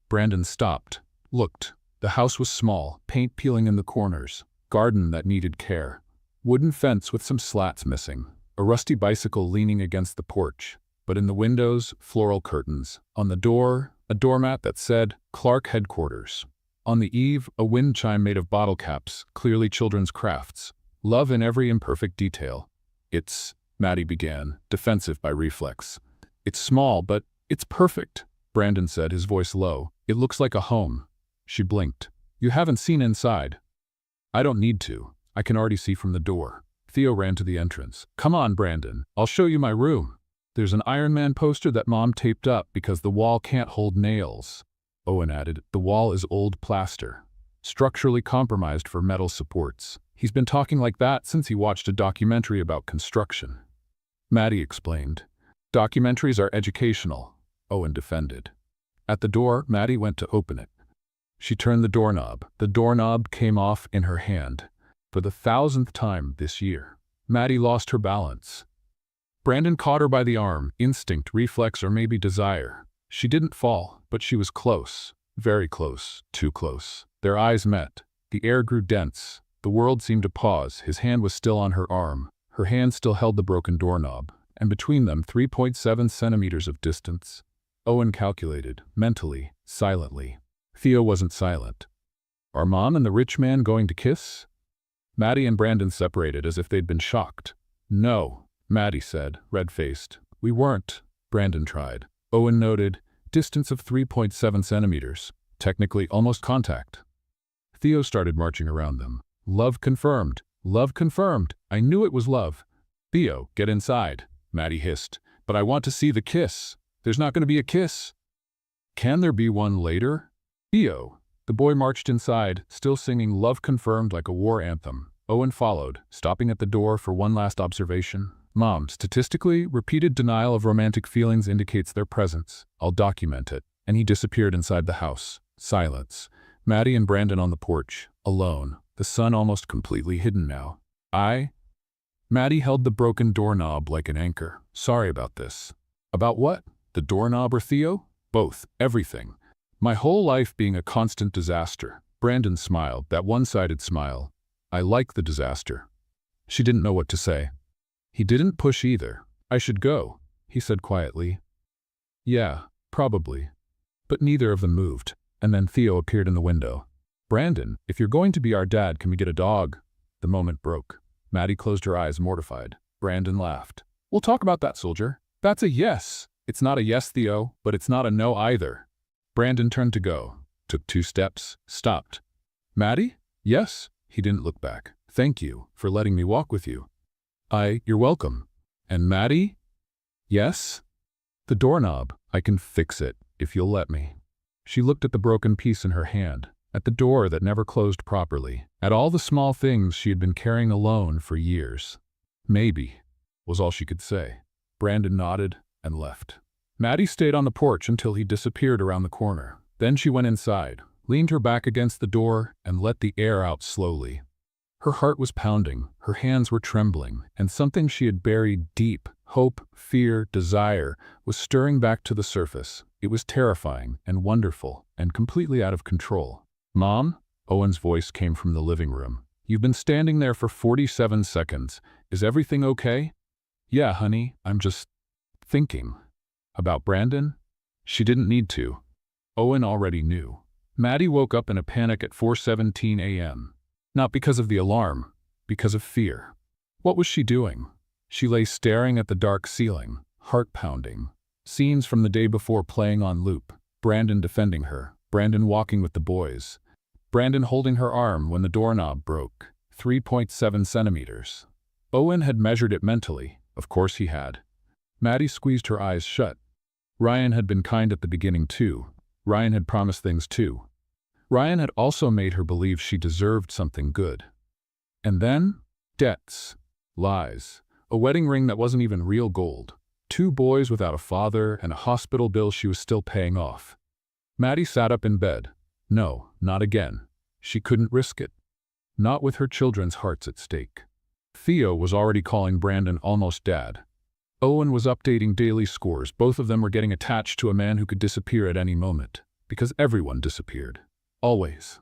Brandon stopped, looked. The house was small, paint peeling in the corners, garden that needed care, wooden fence with some slats missing, a rusty bicycle leaning against the porch, but in the windows, floral curtains. On the door, a doormat that said, Clark Headquarters. On the eave, a wind chime made of bottle caps, clearly children's crafts. Love in every imperfect detail. Maddie began, defensive by reflex. It's small, but it's perfect, Brandon said, his voice low. It looks like a home. She blinked. You haven't seen inside. I don't need to. I can already see from the door. Theo ran to the entrance. Come on, Brandon. I'll show you my room. There's an Iron Man poster that Mom taped up because the wall can't hold nails. Owen added, the wall is old plaster, structurally compromised for metal supports. He's been talking like that since he watched a documentary about construction. Maddie explained. Documentaries are educational, Owen defended. At the door, Maddie went to open it. She turned the doorknob. The doorknob came off in her hand. For the 1,000th time this year, Maddie lost her balance. Brandon caught her by the arm, instinct, reflex, or maybe desire. She didn't fall, but she was close, very close, too close. Their eyes met. The air grew dense. The world seemed to pause. His hand was still on her arm. Her hand still held the broken doorknob, and between them 3.7 centimeters of distance. Owen calculated, mentally, silently. Theo wasn't silent. Are Mom and the rich man going to kiss? Maddie and Brandon separated as if they'd been shocked. No, Maddie said, red-faced. We weren't. Brandon tried. Owen noted, distance of 3.7 centimeters. Technically almost contact. Theo started marching around them. Love confirmed. Love confirmed. I knew it was love. Theo, get inside, Maddie hissed. But I want to see the kiss. There's not going to be a kiss. Can there be one later? Theo. The boy marched inside, still singing Love Confirmed like a war anthem. Owen followed, stopping at the door for one last observation. Mom, statistically, repeated denial of romantic feelings indicates their presence. I'll document it. And he disappeared inside the house. Silence. Maddie and Brandon on the porch, alone, the sun almost completely hidden now. Maddie held the broken doorknob like an anchor. Sorry about this. About what? The doorknob or Theo? Both. Everything. My whole life being a constant disaster. Brandon smiled, that one-sided smile. I like the disaster. She didn't know what to say. He didn't push either. I should go, he said quietly. Yeah, probably. But neither of them moved. And then Theo appeared in the window. Brandon, if you're going to be our dad, can we get a dog? The moment broke. Maddie closed her eyes, mortified. Brandon laughed. We'll talk about that, soldier. That's a yes. It's not a yes, Theo, but it's not a no either. Brandon turned to go, took 2 steps, stopped. Maddie? Yes? He didn't look back. Thank you for letting me walk with you. You're welcome. And Maddie? Yes? The doorknob. I can fix it, if you'll let me. She looked at the broken piece in her hand, at the door that never closed properly, at all the small things she had been carrying alone for years. Maybe, was all she could say. Brandon nodded and left. Maddie stayed on the porch until he disappeared around the corner. Then she went inside, leaned her back against the door, and let the air out slowly. Her heart was pounding, her hands were trembling, and something she had buried deep, hope, fear, desire, was stirring back to the surface. It was terrifying and wonderful and completely out of control. Mom? Owen's voice came from the living room. You've been standing there for 47 seconds. Is everything okay? Yeah, honey, I'm just thinking. About Brandon? She didn't need to. Owen already knew. Maddie woke up in a panic at 4:17 a.m. Not because of the alarm, because of fear. What was she doing? She lay staring at the dark ceiling, heart pounding. Scenes from the day before playing on loop. Brandon defending her. Brandon walking with the boys. Brandon holding her arm when the doorknob broke. 3.7 centimeters. Owen had measured it mentally. Of course he had. Maddie squeezed her eyes shut. Ryan had been kind at the beginning too. Ryan had promised things too. Ryan had also made her believe she deserved something good. And then, debts, lies, a wedding ring that wasn't even real gold, 2 boys without a father, and a hospital bill she was still paying off. Maddie sat up in bed. No, not again. She couldn't risk it. Not with her children's hearts at stake. Theo was already calling Brandon almost dad. Owen was updating daily scores. Both of them were getting attached to a man who could disappear at any moment. Because everyone disappeared. Always.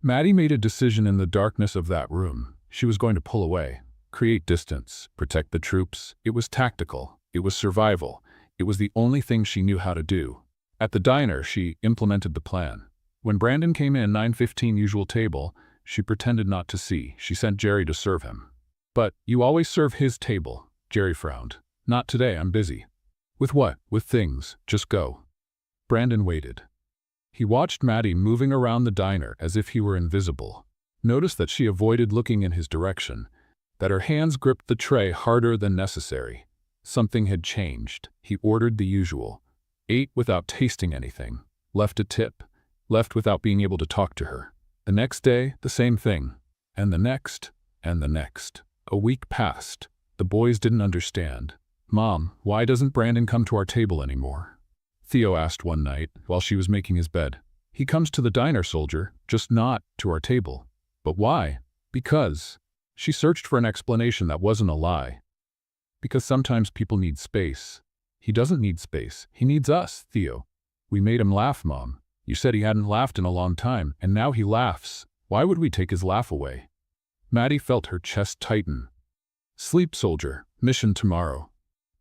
Maddie made a decision in the darkness of that room. She was going to pull away, create distance, protect the troops. It was tactical. It was survival. It was the only thing she knew how to do. At the diner, she implemented the plan. When Brandon came in, 9:15 usual table, she pretended not to see. She sent Jerry to serve him. But you always serve his table, Jerry frowned. Not today, I'm busy. With what? With things. Just go. Brandon waited. He watched Maddie moving around the diner as if he were invisible. Noticed that she avoided looking in his direction, that her hands gripped the tray harder than necessary. Something had changed. He ordered the usual. Ate without tasting anything. Left a tip. Left without being able to talk to her. The next day, the same thing. And the next. And the next. A week passed. The boys didn't understand. Mom, why doesn't Brandon come to our table anymore? Theo asked one night while she was making his bed. He comes to the diner, soldier, just not to our table. But why? Because. She searched for an explanation that wasn't a lie. Because sometimes people need space. He doesn't need space. He needs us, Theo. We made him laugh, Mom. You said he hadn't laughed in a long time, and now he laughs. Why would we take his laugh away? Maddie felt her chest tighten. Sleep, soldier. Mission tomorrow.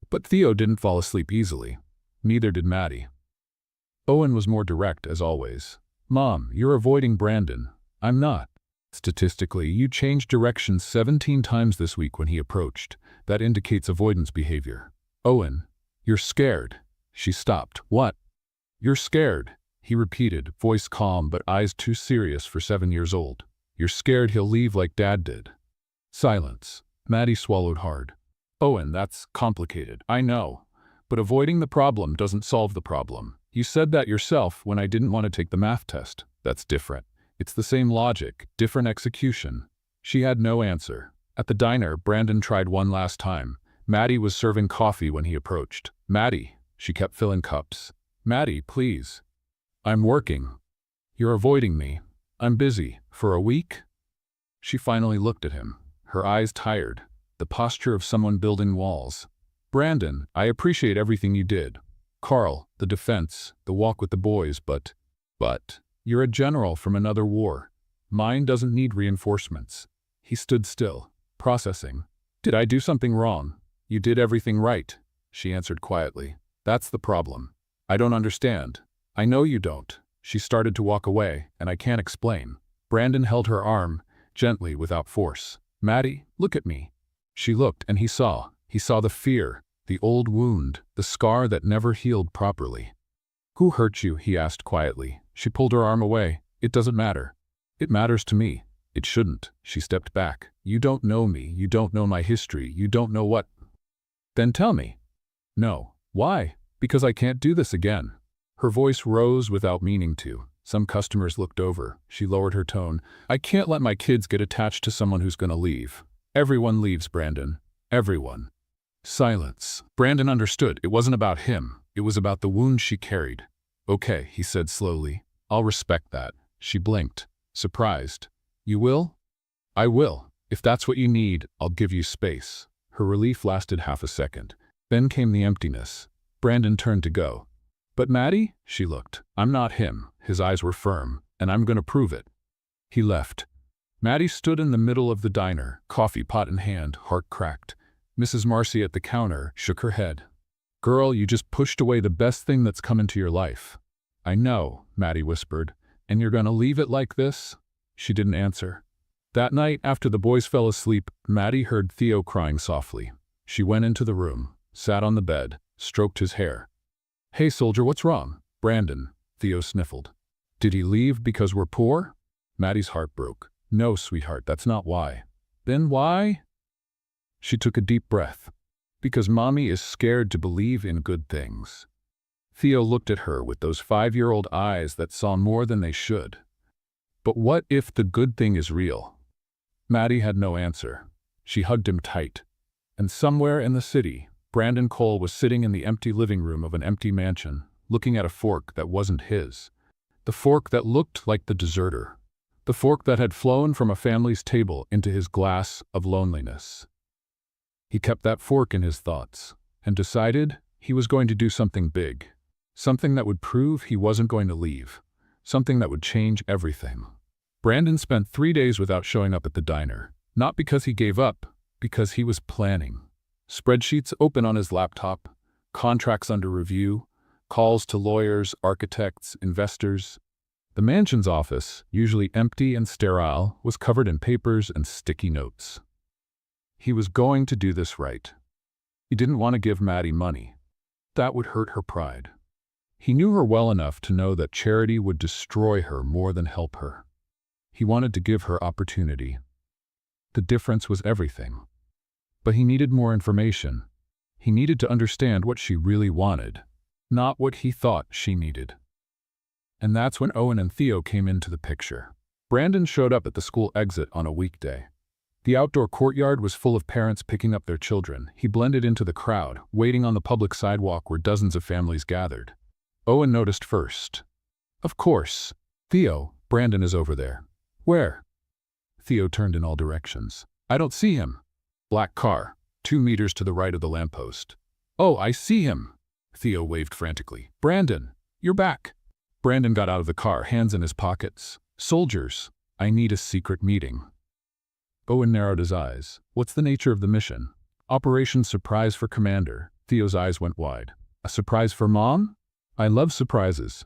But Theo didn't fall asleep easily. Neither did Maddie. Owen was more direct, as always. Mom, you're avoiding Brandon. I'm not. Statistically, you changed direction 17 times this week when he approached. That indicates avoidance behavior. Owen, you're scared. She stopped. What? You're scared, he repeated, voice calm but eyes too serious for 7 years old. You're scared he'll leave like Dad did. Silence. Maddie swallowed hard. Owen, that's complicated. I know. But avoiding the problem doesn't solve the problem. You said that yourself when I didn't want to take the math test. That's different. It's the same logic, different execution. She had no answer. At the diner, Brandon tried one last time. Maddie was serving coffee when he approached. Maddie, she kept filling cups. Maddie, please. I'm working. You're avoiding me. I'm busy. For a week? She finally looked at him, her eyes tired, the posture of someone building walls. Brandon, I appreciate everything you did. Carl, the defense, the walk with the boys, but you're a general from another war. Mine doesn't need reinforcements. He stood still, processing. Did I do something wrong? You did everything right, she answered quietly. That's the problem. I don't understand. I know you don't. She started to walk away, and I can't explain. Brandon held her arm, gently, without force. Maddie, look at me. She looked, and he saw. He saw the fear, the old wound, the scar that never healed properly. Who hurt you? He asked quietly. She pulled her arm away. It doesn't matter. It matters to me. It shouldn't. She stepped back. You don't know me. You don't know my history. You don't know what. Then tell me. No. Why? Because I can't do this again. Her voice rose without meaning to. Some customers looked over. She lowered her tone. I can't let my kids get attached to someone who's going to leave. Everyone leaves, Brandon. Everyone. Silence. Brandon understood. It wasn't about him. It was about the wound she carried. Okay, he said slowly. I'll respect that. She blinked, surprised. You will? I will. If that's what you need, I'll give you space. Her relief lasted half a second. Then came the emptiness. Brandon turned to go. But Maddie? She looked. I'm not him. His eyes were firm, and I'm going to prove it. He left. Maddie stood in the middle of the diner, coffee pot in hand, heart cracked. Mrs. Marcy at the counter shook her head. Girl, you just pushed away the best thing that's come into your life. I know, Maddie whispered. And you're going to leave it like this? She didn't answer. That night, after the boys fell asleep, Maddie heard Theo crying softly. She went into the room, sat on the bed, stroked his hair. Hey, soldier, what's wrong? Brandon, Theo sniffled. Did he leave because we're poor? Maddie's heart broke. No, sweetheart, that's not why. Then why? She took a deep breath. Because Mommy is scared to believe in good things. Theo looked at her with those 5-year-old eyes that saw more than they should. But what if the good thing is real? Maddie had no answer. She hugged him tight. And somewhere in the city, Brandon Cole was sitting in the empty living room of an empty mansion, looking at a fork that wasn't his. The fork that looked like the deserter. The fork that had flown from a family's table into his glass of loneliness. He kept that fork in his thoughts, and decided he was going to do something big. Something that would prove he wasn't going to leave. Something that would change everything. Brandon spent 3 days without showing up at the diner. Not because he gave up, because he was planning. Spreadsheets open on his laptop, contracts under review, calls to lawyers, architects, investors. The mansion's office, usually empty and sterile, was covered in papers and sticky notes. He was going to do this right. He didn't want to give Maddie money. That would hurt her pride. He knew her well enough to know that charity would destroy her more than help her. He wanted to give her opportunity. The difference was everything. But he needed more information. He needed to understand what she really wanted, not what he thought she needed. And that's when Owen and Theo came into the picture. Brandon showed up at the school exit on a weekday. The outdoor courtyard was full of parents picking up their children. He blended into the crowd, waiting on the public sidewalk where dozens of families gathered. Owen noticed first. Of course. Theo, Brandon is over there. Where? Theo turned in all directions. I don't see him. Black car, 2 meters to the right of the lamppost. Oh, I see him. Theo waved frantically. Brandon, you're back. Brandon got out of the car, hands in his pockets. Soldiers, I need a secret meeting. Owen narrowed his eyes. What's the nature of the mission? Operation Surprise for Commander. Theo's eyes went wide. A surprise for Mom? I love surprises.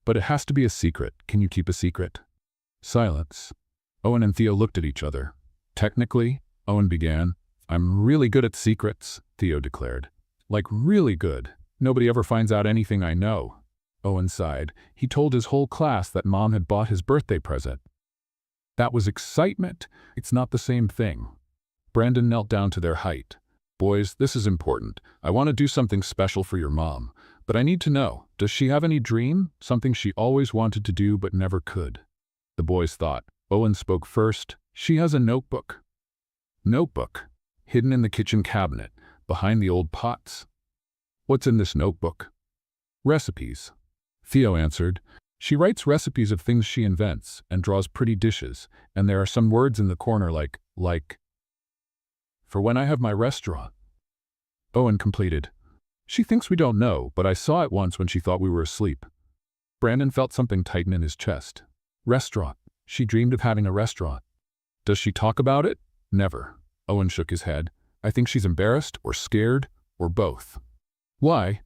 But it has to be a secret. Can you keep a secret? Silence. Owen and Theo looked at each other. Technically, Owen began. I'm really good at secrets, Theo declared. Like really good. Nobody ever finds out anything I know. Owen sighed. He told his whole class that Mom had bought his birthday present. That was excitement. It's not the same thing. Brandon knelt down to their height. Boys, this is important. I want to do something special for your mom. But I need to know, does she have any dream? Something she always wanted to do but never could? The boys thought. Owen spoke first. She has a notebook. Notebook? Hidden in the kitchen cabinet, behind the old pots. What's in this notebook? Recipes. Theo answered. She writes recipes of things she invents and draws pretty dishes, and there are some words in the corner like, for when I have my restaurant. Owen completed. She thinks we don't know, but I saw it once when she thought we were asleep. Brandon felt something tighten in his chest. Restaurant. She dreamed of having a restaurant. Does she talk about it? Never. Owen shook his head. I think she's embarrassed or scared or both. Why?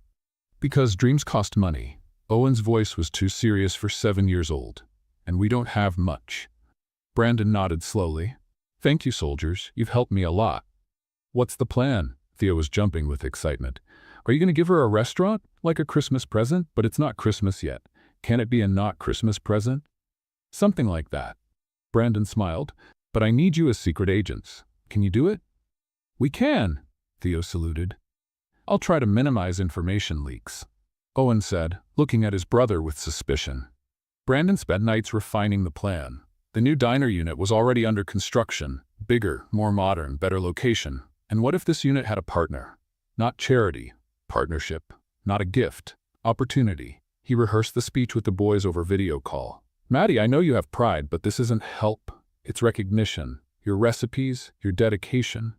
Because dreams cost money. Owen's voice was too serious for 7 years old. And we don't have much. Brandon nodded slowly. Thank you, soldiers. You've helped me a lot. What's the plan? Theo was jumping with excitement. Are you going to give her a restaurant? Like a Christmas present? But it's not Christmas yet. Can it be a not Christmas present? Something like that. Brandon smiled. But I need you as secret agents. Can you do it? We can, Theo saluted. I'll try to minimize information leaks. Owen said, looking at his brother with suspicion. Brandon spent nights refining the plan. The new diner unit was already under construction. Bigger, more modern, better location. And what if this unit had a partner? Not charity. Partnership. Not a gift. Opportunity. He rehearsed the speech with the boys over video call. Maddie, I know you have pride, but this isn't help. It's recognition. Your recipes, your dedication.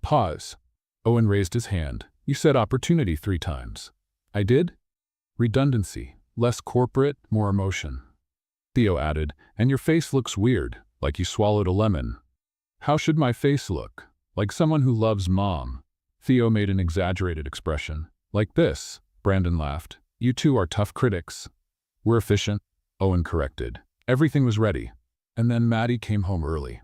Pause. Owen raised his hand. You said opportunity 3 times. I did? Redundancy. Less corporate, more emotion. Theo added, and your face looks weird, like you swallowed a lemon. How should my face look? Like someone who loves Mom. Theo made an exaggerated expression. Like this. Brandon laughed. You two are tough critics. We're efficient. Owen corrected. Everything was ready. And then Maddie came home early.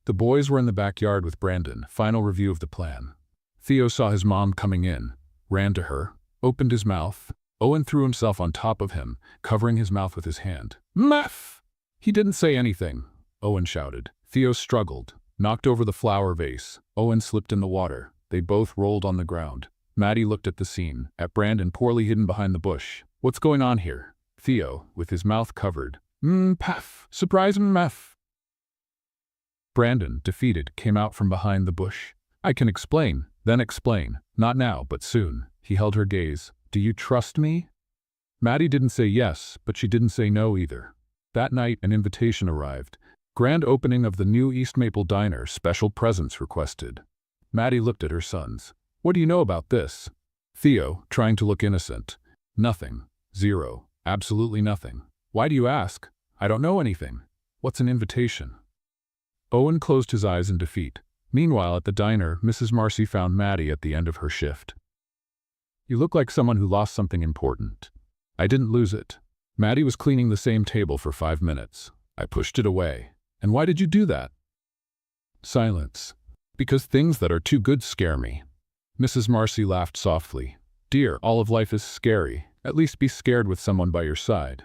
The boys were in the backyard with Brandon, final review of the plan. Theo saw his mom coming in, ran to her, opened his mouth. Owen threw himself on top of him, covering his mouth with his hand. Meth! He didn't say anything, Owen shouted. Theo struggled, knocked over the flower vase. Owen slipped in the water. They both rolled on the ground. Maddie looked at the scene, at Brandon poorly hidden behind the bush. What's going on here? Theo, with his mouth covered, Paff. Surprise math. Brandon, defeated, came out from behind the bush. I can explain, then explain. Not now, but soon. He held her gaze. Do you trust me? Maddie didn't say yes, but she didn't say no either. That night, an invitation arrived. Grand opening of the new East Maple Diner, special presents requested. Maddie looked at her sons. What do you know about this? Theo, trying to look innocent. Nothing. Zero. Absolutely nothing. Why do you ask? I don't know anything. What's an invitation? Owen closed his eyes in defeat. Meanwhile, at the diner, Mrs. Marcy found Maddie at the end of her shift. You look like someone who lost something important. I didn't lose it. Maddie was cleaning the same table for 5 minutes. I pushed it away. And why did you do that? Silence. Because things that are too good scare me. Mrs. Marcy laughed softly. Dear, all of life is scary. At least be scared with someone by your side.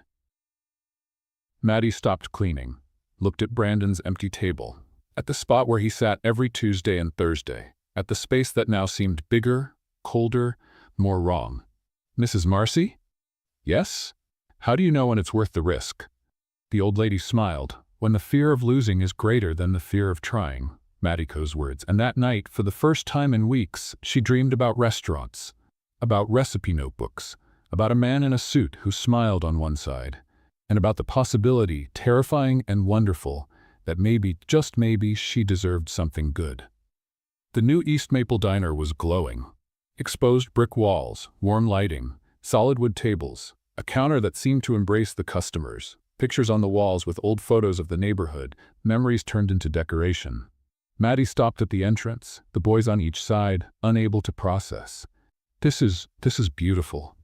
Maddie stopped cleaning, looked at Brandon's empty table, at the spot where he sat every Tuesday and Thursday, at the space that now seemed bigger, colder, more wrong. Mrs. Marcy? Yes? How do you know when it's worth the risk? The old lady smiled. When the fear of losing is greater than the fear of trying, Madiko's words. And that night, for the first time in weeks, she dreamed about restaurants, about recipe notebooks, about a man in a suit who smiled on one side, and about the possibility, terrifying and wonderful, that maybe, just maybe, she deserved something good. The new East Maple Diner was glowing. Exposed brick walls, warm lighting, solid wood tables, a counter that seemed to embrace the customers, pictures on the walls with old photos of the neighborhood, memories turned into decoration. Maddie stopped at the entrance, the boys on each side, unable to process. This is beautiful.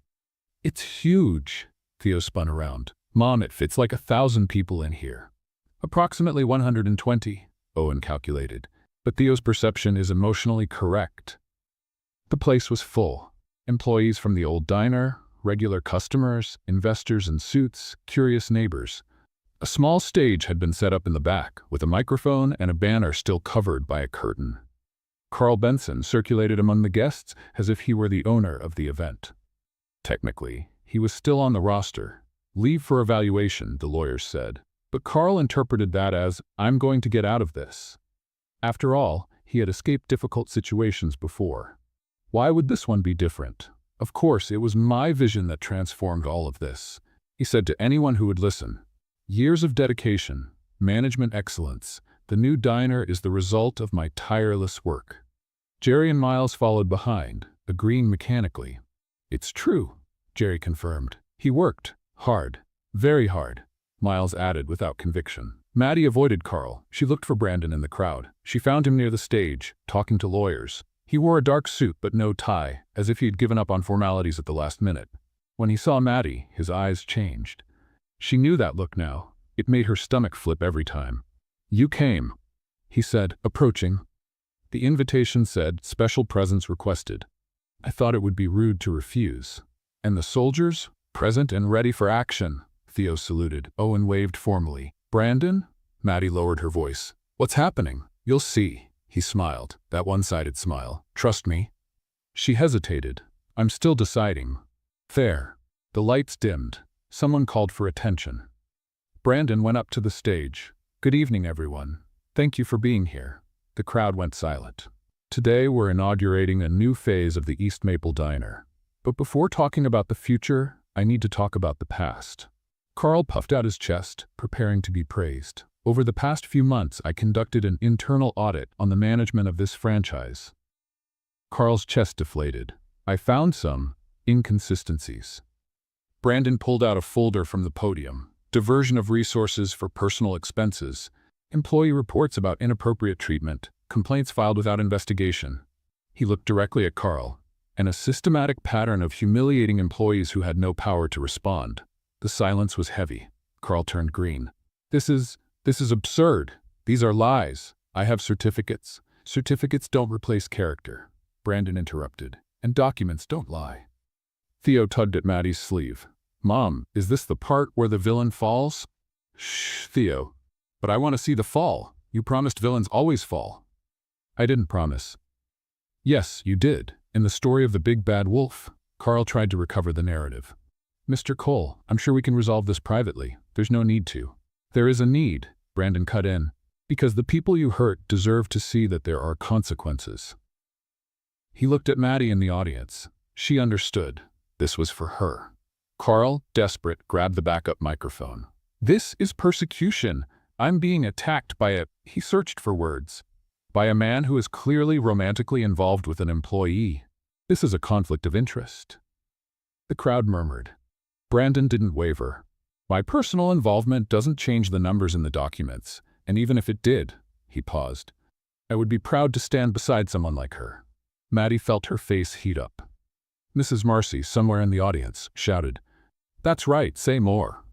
It's huge. Theo spun around. Mom, it fits like 1,000 people in here. Approximately 120, Owen calculated. But Theo's perception is emotionally correct. The place was full. Employees from the old diner, regular customers, investors in suits, curious neighbors. A small stage had been set up in the back, with a microphone and a banner still covered by a curtain. Carl Benson circulated among the guests as if he were the owner of the event. Technically, he was still on the roster. Leave for evaluation, the lawyers said. But Carl interpreted that as, I'm going to get out of this. After all, he had escaped difficult situations before. Why would this one be different? Of course, it was my vision that transformed all of this, he said to anyone who would listen. Years of dedication, management excellence, the new diner is the result of my tireless work. Jerry and Miles followed behind, agreeing mechanically. It's true, Jerry confirmed. He worked hard, very hard, Miles added without conviction. Maddie avoided Carl. She looked for Brandon in the crowd. She found him near the stage, talking to lawyers. He wore a dark suit but no tie, as if he had given up on formalities at the last minute. When he saw Maddie, his eyes changed. She knew that look now. It made her stomach flip every time. You came, he said, approaching. The invitation said, special presents requested. I thought it would be rude to refuse. And the soldiers, present and ready for action, Theo saluted. Owen waved formally. Brandon? Maddie lowered her voice. What's happening? You'll see. He smiled, that one-sided smile. Trust me. She hesitated. I'm still deciding. There. The lights dimmed. Someone called for attention. Brandon went up to the stage. Good evening, everyone. Thank you for being here. The crowd went silent. Today we're inaugurating a new phase of the East Maple Diner. But before talking about the future, I need to talk about the past. Carl puffed out his chest, preparing to be praised. Over the past few months, I conducted an internal audit on the management of this franchise. Carl's chest deflated. I found some inconsistencies. Brandon pulled out a folder from the podium. Diversion of resources for personal expenses, employee reports about inappropriate treatment, complaints filed without investigation. He looked directly at Carl, and a systematic pattern of humiliating employees who had no power to respond. The silence was heavy. Carl turned green. This is absurd. These are lies. I have certificates. Certificates don't replace character. Brandon interrupted. And documents don't lie. Theo tugged at Maddie's sleeve. Mom, is this the part where the villain falls? Shh, Theo. But I want to see the fall. You promised villains always fall. I didn't promise. Yes, you did. In the story of the big bad wolf, Carl tried to recover the narrative. Mr. Cole, I'm sure we can resolve this privately. There's no need to. There is a need, Brandon cut in, because the people you hurt deserve to see that there are consequences. He looked at Maddie in the audience. She understood. This was for her. Carl, desperate, grabbed the backup microphone. This is persecution. I'm being attacked by he searched for words, by a man who is clearly romantically involved with an employee. This is a conflict of interest. The crowd murmured. Brandon didn't waver. My personal involvement doesn't change the numbers in the documents, and even if it did, he paused, I would be proud to stand beside someone like her. Maddie felt her face heat up. Mrs. Marcy, somewhere in the audience, shouted, That's right, say more.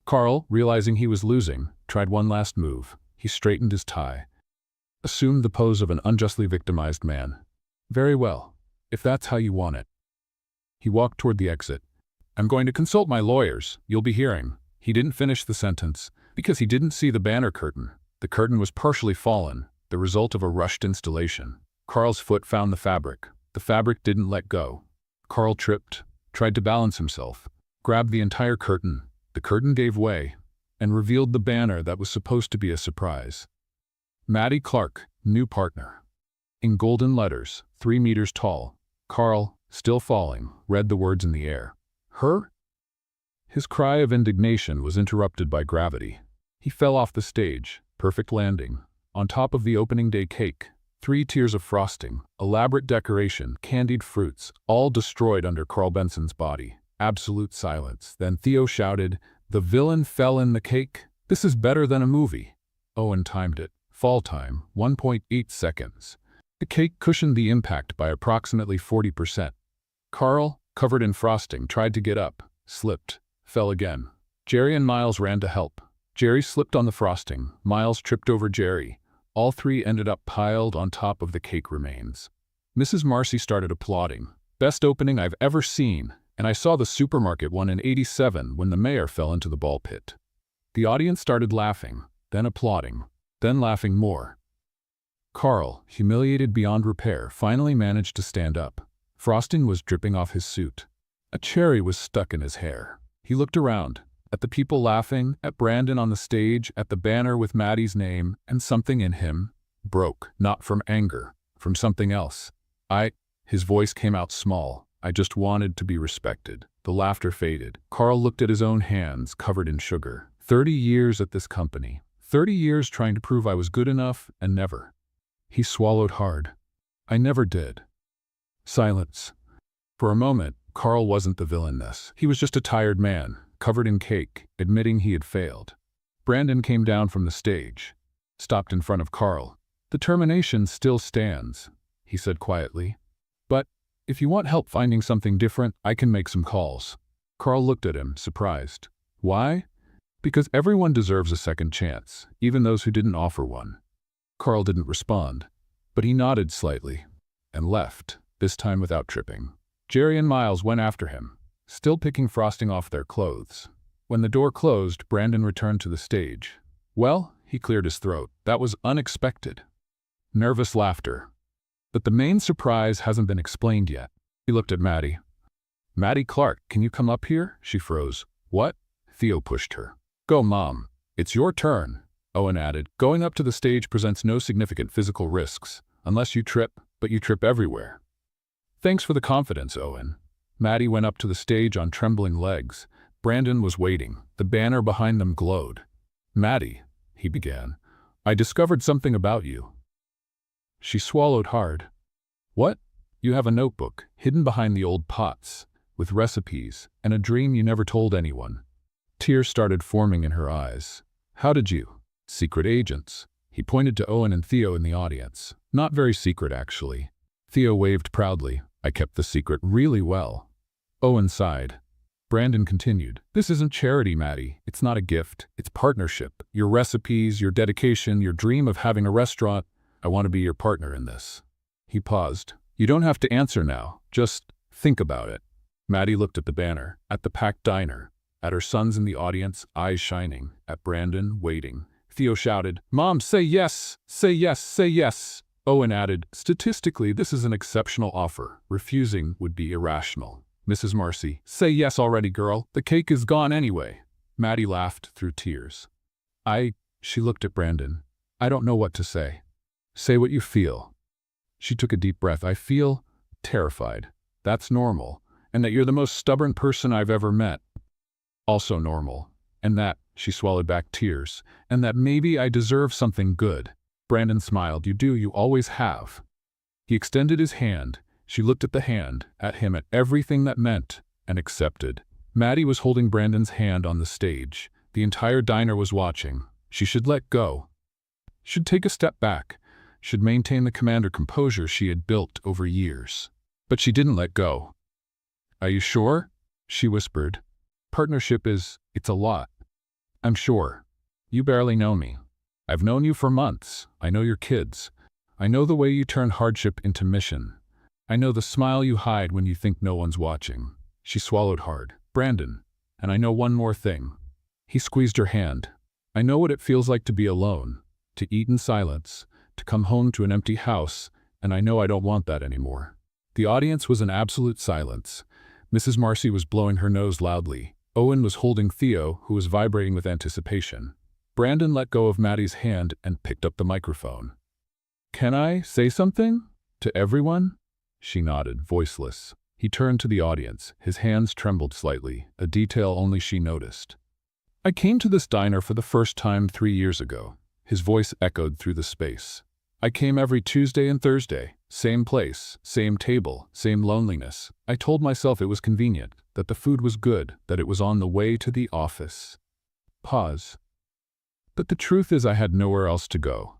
Carl, realizing he was losing, tried one last move. He straightened his tie, assumed the pose of an unjustly victimized man. Very well, if that's how you want it. He walked toward the exit. I'm going to consult my lawyers, you'll be hearing. He didn't finish the sentence, because he didn't see the banner curtain. The curtain was partially fallen, the result of a rushed installation. Carl's foot found the fabric. The fabric didn't let go. Carl tripped, tried to balance himself, grabbed the entire curtain. The curtain gave way, and revealed the banner that was supposed to be a surprise. Maddie Clark, new partner. In golden letters, 3 meters tall, Carl, still falling, read the words in the air. Her? His cry of indignation was interrupted by gravity. He fell off the stage, perfect landing, on top of the opening day cake. 3 tiers of frosting, elaborate decoration, candied fruits, all destroyed under Carl Benson's body. Absolute silence. Then Theo shouted, The villain fell in the cake? This is better than a movie. Owen timed it. Fall time, 1.8 seconds. The cake cushioned the impact by approximately 40%. Carl, covered in frosting, tried to get up, slipped, fell again. Jerry and Miles ran to help. Jerry slipped on the frosting. Miles tripped over Jerry. All 3 ended up piled on top of the cake remains. Mrs. Marcy started applauding. Best opening I've ever seen, and I saw the supermarket one in '87 when the mayor fell into the ball pit. The audience started laughing, then applauding, then laughing more. Carl, humiliated beyond repair, finally managed to stand up. Frosting was dripping off his suit. A cherry was stuck in his hair. He looked around, at the people laughing, at Brandon on the stage, at the banner with Maddie's name, and something in him broke, not from anger, from something else. His voice came out small. I just wanted to be respected. The laughter faded. Carl looked at his own hands, covered in sugar. 30 years at this company. 30 years trying to prove I was good enough, and never. He swallowed hard. I never did. Silence. For a moment, Carl wasn't the villain. He was just a tired man, covered in cake, admitting he had failed. Brandon came down from the stage, stopped in front of Carl. The termination still stands, he said quietly. But if you want help finding something different, I can make some calls. Carl looked at him, surprised. Why? Because everyone deserves a second chance, even those who didn't offer one. Carl didn't respond, but he nodded slightly and left, this time without tripping. Jerry and Miles went after him, still picking frosting off their clothes. When the door closed, Brandon returned to the stage. Well, he cleared his throat. That was unexpected. Nervous laughter. But the main surprise hasn't been explained yet. He looked at Maddie. Maddie Clark, can you come up here? She froze. What? Theo pushed her. Go, Mom. It's your turn, Owen added. Going up to the stage presents no significant physical risks, unless you trip, but you trip everywhere. Thanks for the confidence, Owen. Maddie went up to the stage on trembling legs. Brandon was waiting. The banner behind them glowed. Maddie, he began, I discovered something about you. She swallowed hard. What? You have a notebook, hidden behind the old pots, with recipes, and a dream you never told anyone. Tears started forming in her eyes. How did you? Secret agents. He pointed to Owen and Theo in the audience. Not very secret, actually. Theo waved proudly. I kept the secret really well. Owen sighed. Brandon continued. This isn't charity, Maddie. It's not a gift. It's partnership. Your recipes, your dedication, your dream of having a restaurant. I want to be your partner in this. He paused. You don't have to answer now. Just think about it. Maddie looked at the banner, at the packed diner, at her sons in the audience, eyes shining, at Brandon, waiting. Theo shouted, Mom, say yes! Say yes! Say yes! Owen added, statistically, this is an exceptional offer. Refusing would be irrational. Mrs. Marcy, say yes already, girl. The cake is gone anyway. Maddie laughed through tears. She looked at Brandon. I don't know what to say. Say what you feel. She took a deep breath. I feel terrified. That's normal. And that you're the most stubborn person I've ever met. Also normal. And that, she swallowed back tears, and that maybe I deserve something good. Brandon smiled. You do, you always have. He extended his hand. She looked at the hand, at him, at everything that meant, and accepted. Maddie was holding Brandon's hand on the stage. The entire diner was watching. She should let go. Should take a step back. Should maintain the command or composure she had built over years. But she didn't let go. Are you sure? She whispered. Partnership it's a lot. I'm sure. You barely know me. I've known you for months. I know your kids. I know the way you turn hardship into mission. I know the smile you hide when you think no one's watching. She swallowed hard. Brandon. And I know one more thing. He squeezed her hand. I know what it feels like to be alone, to eat in silence, to come home to an empty house, and I know I don't want that anymore. The audience was in absolute silence. Mrs. Marcy was blowing her nose loudly. Owen was holding Theo, who was vibrating with anticipation. Brandon let go of Maddie's hand and picked up the microphone. Can I say something? To everyone? She nodded, voiceless. He turned to the audience. His hands trembled slightly, a detail only she noticed. I came to this diner for the first time 3 years ago. His voice echoed through the space. I came every Tuesday and Thursday. Same place, same table, same loneliness. I told myself it was convenient, that the food was good, that it was on the way to the office. Pause. But the truth is I had nowhere else to go.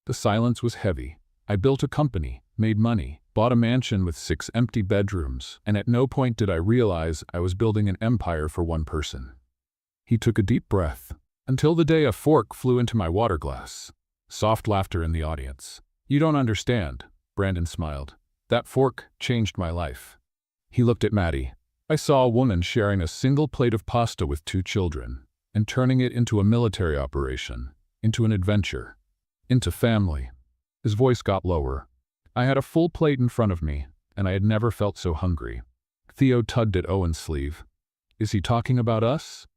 The silence was heavy. I built a company, made money, bought a mansion with 6 empty bedrooms, and at no point did I realize I was building an empire for one person. He took a deep breath. Until the day a fork flew into my water glass. Soft laughter in the audience. You don't understand, Brandon smiled. That fork changed my life. He looked at Maddie. I saw a woman sharing a single plate of pasta with 2 children, and turning it into a military operation, into an adventure, into family. His voice got lower. I had a full plate in front of me, and I had never felt so hungry. Theo tugged at Owen's sleeve. Is he talking about us?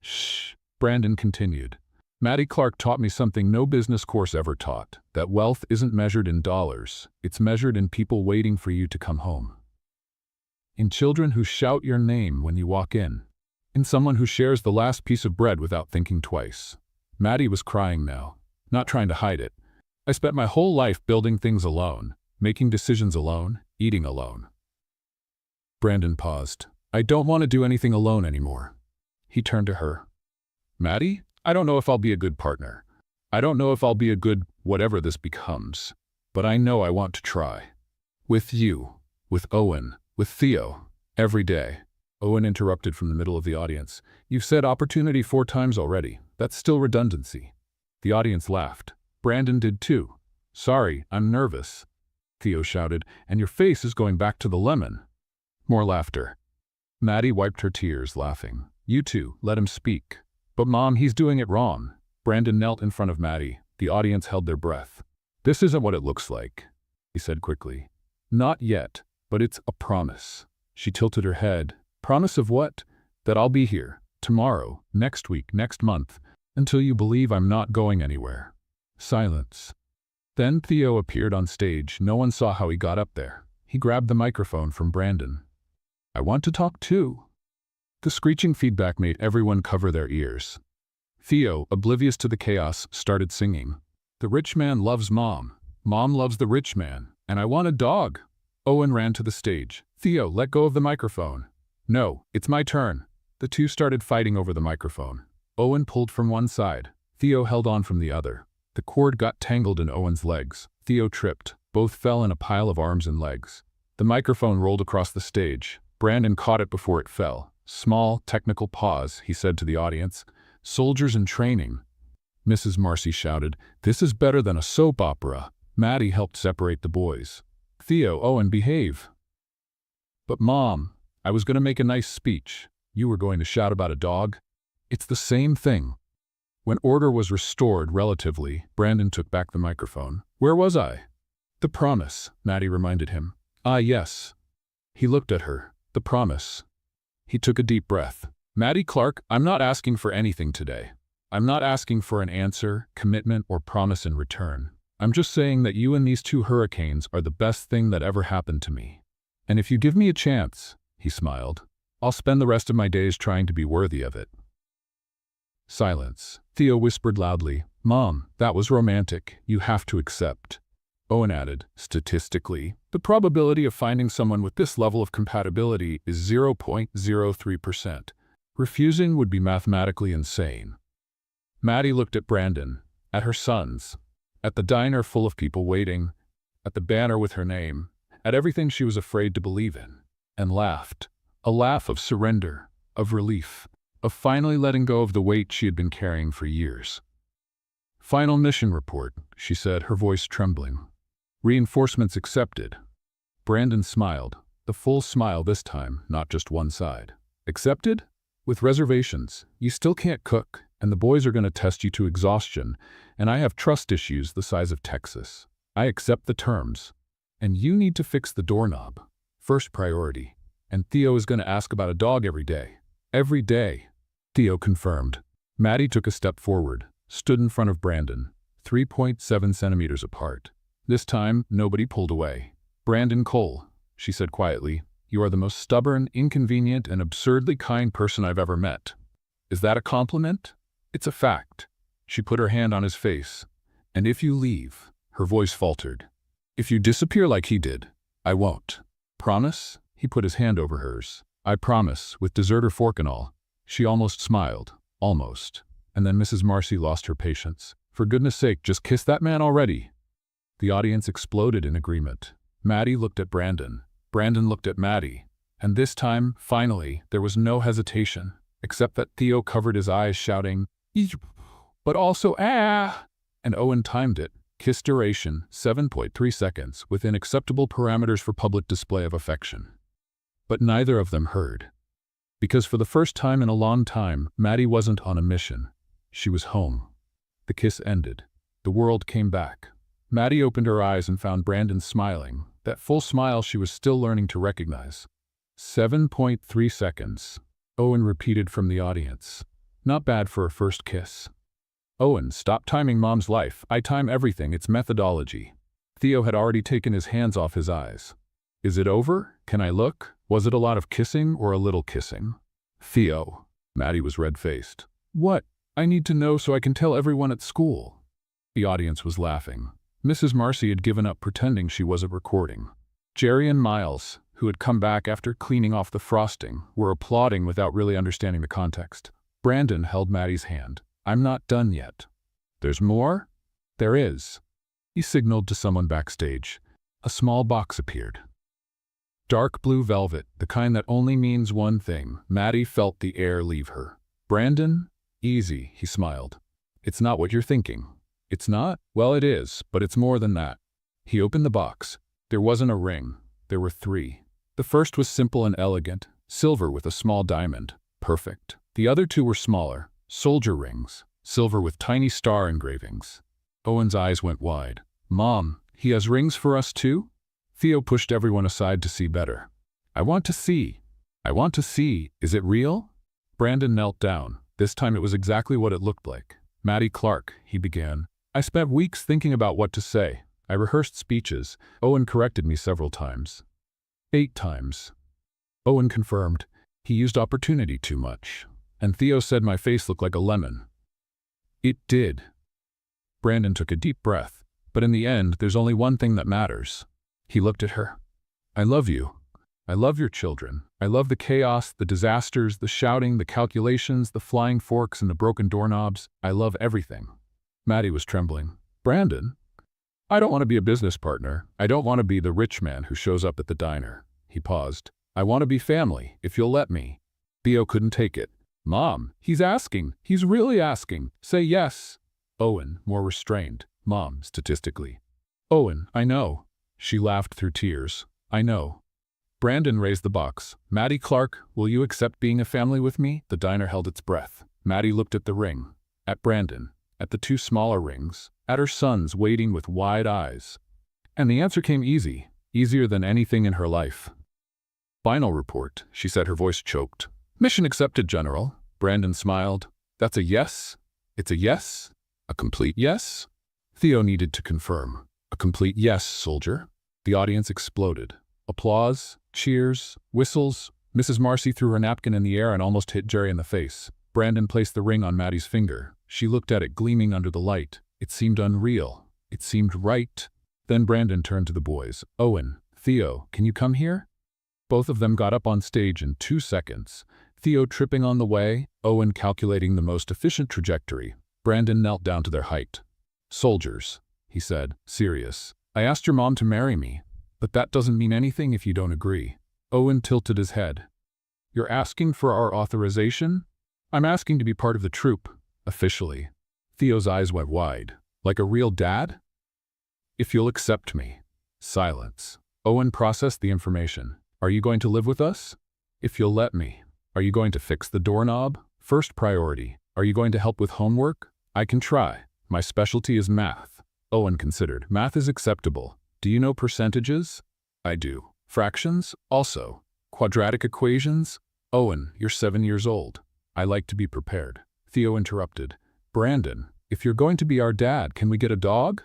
Shh, Brandon continued. Maddie Clark taught me something no business course ever taught, that wealth isn't measured in dollars, it's measured in people waiting for you to come home. In children who shout your name when you walk in. In someone who shares the last piece of bread without thinking twice. Maddie was crying now, not trying to hide it. I spent my whole life building things alone, making decisions alone, eating alone. Brandon paused. I don't want to do anything alone anymore. He turned to her. Maddie, I don't know if I'll be a good partner. I don't know if I'll be a good whatever this becomes, but I know I want to try. With you, with Owen, with Theo, every day. Owen interrupted from the middle of the audience. You've said opportunity 4 times already. That's still redundancy. The audience laughed. Brandon did too. Sorry, I'm nervous. Theo shouted, and your face is going back to the lemon. More laughter. Maddie wiped her tears, laughing. You two, let him speak. But Mom, he's doing it wrong. Brandon knelt in front of Maddie. The audience held their breath. This isn't what it looks like, he said quickly. Not yet, but it's a promise. She tilted her head. Promise of what? That I'll be here, tomorrow, next week, next month, until you believe I'm not going anywhere. Silence. Then Theo appeared on stage. No one saw how he got up there. He grabbed the microphone from Brandon. I want to talk too. The screeching feedback made everyone cover their ears. Theo, oblivious to the chaos, started singing. The rich man loves Mom. Mom loves the rich man. And I want a dog. Owen ran to the stage. Theo, let go of the microphone. No, it's my turn. The two started fighting over the microphone. Owen pulled from one side. Theo held on from the other. The cord got tangled in Owen's legs. Theo tripped. Both fell in a pile of arms and legs. The microphone rolled across the stage. Brandon caught it before it fell. Small, technical pause, he said to the audience. Soldiers in training. Mrs. Marcy shouted, this is better than a soap opera. Maddie helped separate the boys. Theo, Owen, behave. But Mom, I was going to make a nice speech. You were going to shout about a dog? It's the same thing. When order was restored relatively, Brandon took back the microphone. Where was I? The promise, Maddie reminded him. Ah, yes. He looked at her. The promise. He took a deep breath. Maddie Clark, I'm not asking for anything today. I'm not asking for an answer, commitment, or promise in return. I'm just saying that you and these two hurricanes are the best thing that ever happened to me. And if you give me a chance, he smiled, I'll spend the rest of my days trying to be worthy of it. Silence. Theo whispered loudly, Mom, that was romantic. You have to accept. Owen added, statistically, the probability of finding someone with this level of compatibility is 0.03%. Refusing would be mathematically insane. Maddie looked at Brandon, at her sons, at the diner full of people waiting, at the banner with her name, at everything she was afraid to believe in, and laughed. A laugh of surrender, of relief, of finally letting go of the weight she had been carrying for years. Final mission report, she said, her voice trembling. Reinforcements accepted. Brandon smiled, the full smile this time, not just one side. Accepted? With reservations. You still can't cook, and the boys are going to test you to exhaustion, and I have trust issues the size of Texas. I accept the terms. And you need to fix the doorknob. First priority. And Theo is going to ask about a dog every day. Every day. Theo confirmed. Maddie took a step forward, stood in front of Brandon, 3.7 centimeters apart. This time, nobody pulled away. Brandon Cole, she said quietly, you are the most stubborn, inconvenient, and absurdly kind person I've ever met. Is that a compliment? It's a fact. She put her hand on his face. And if you leave, her voice faltered. If you disappear like he did, I won't. Promise? He put his hand over hers. I promise, with deserter fork and all. She almost smiled. Almost. And then Mrs. Marcy lost her patience. For goodness sake, just kiss that man already. The audience exploded in agreement. Maddie looked at Brandon. Brandon looked at Maddie. And this time, finally, there was no hesitation, except that Theo covered his eyes shouting, but also, ah! And Owen timed it. Kiss duration, 7.3 seconds, within acceptable parameters for public display of affection. But neither of them heard. Because for the first time in a long time, Maddie wasn't on a mission. She was home. The kiss ended. The world came back. Maddie opened her eyes and found Brandon smiling, that full smile she was still learning to recognize. 7.3 seconds. Owen repeated from the audience. Not bad for a first kiss. Owen, stop timing Mom's life. I time everything, it's methodology. Theo had already taken his hands off his eyes. Is it over? Can I look? Was it a lot of kissing or a little kissing? Theo. Maddie was red-faced. What? I need to know so I can tell everyone at school. The audience was laughing. Mrs. Marcy had given up pretending she wasn't recording. Jerry and Miles, who had come back after cleaning off the frosting, were applauding without really understanding the context. Brandon held Maddie's hand. I'm not done yet. There's more? There is. He signaled to someone backstage. A small box appeared. Dark blue velvet, the kind that only means one thing. Maddie felt the air leave her. Brandon? Easy, he smiled. It's not what you're thinking. It's not? Well, it is, but it's more than that. He opened the box. There wasn't a ring. There were 3. The first was simple and elegant, silver with a small diamond. Perfect. The other 2 were smaller, soldier rings, silver with tiny star engravings. Owen's eyes went wide. Mom, he has rings for us too? Theo pushed everyone aside to see better. I want to see. I want to see. Is it real? Brandon knelt down. This time it was exactly what it looked like. Maddie Clark, he began. I spent weeks thinking about what to say. I rehearsed speeches. Owen corrected me several times. 8 times. Owen confirmed. He used opportunity too much. And Theo said my face looked like a lemon. It did. Brandon took a deep breath. But in the end, there's only one thing that matters. He looked at her. I love you. I love your children. I love the chaos, the disasters, the shouting, the calculations, the flying forks and the broken doorknobs. I love everything. Maddie was trembling. Brandon? I don't want to be a business partner. I don't want to be the rich man who shows up at the diner. He paused. I want to be family, if you'll let me. Theo couldn't take it. Mom, he's asking. He's really asking. Say yes. Owen, more restrained. Mom, statistically. Owen, I know. She laughed through tears. I know. Brandon raised the box. Maddie Clark, will you accept being a family with me? The diner held its breath. Maddie looked at the ring. At Brandon. At the 2 smaller rings. At her sons waiting with wide eyes. And the answer came easy. Easier than anything in her life. Final report, she said, her voice choked. Mission accepted, General. Brandon smiled. That's a yes? It's a yes? A complete yes? Theo needed to confirm. A complete yes, soldier. The audience exploded. Applause, cheers, whistles. Mrs. Marcy threw her napkin in the air and almost hit Jerry in the face. Brandon placed the ring on Maddie's finger. She looked at it gleaming under the light. It seemed unreal. It seemed right. Then Brandon turned to the boys. Owen, Theo, can you come here? Both of them got up on stage in 2 seconds. Theo tripping on the way, Owen calculating the most efficient trajectory. Brandon knelt down to their height. Soldiers, he said, serious. I asked your mom to marry me, but that doesn't mean anything if you don't agree. Owen tilted his head. You're asking for our authorization? I'm asking to be part of the troop, officially. Theo's eyes went wide. Like a real dad? If you'll accept me. Silence. Owen processed the information. Are you going to live with us? If you'll let me. Are you going to fix the doorknob? First priority. Are you going to help with homework? I can try. My specialty is math. Owen considered. Math is acceptable. Do you know percentages? I do. Fractions? Also. Quadratic equations? Owen, you're 7 years old. I like to be prepared. Theo interrupted. Brandon, if you're going to be our dad, can we get a dog?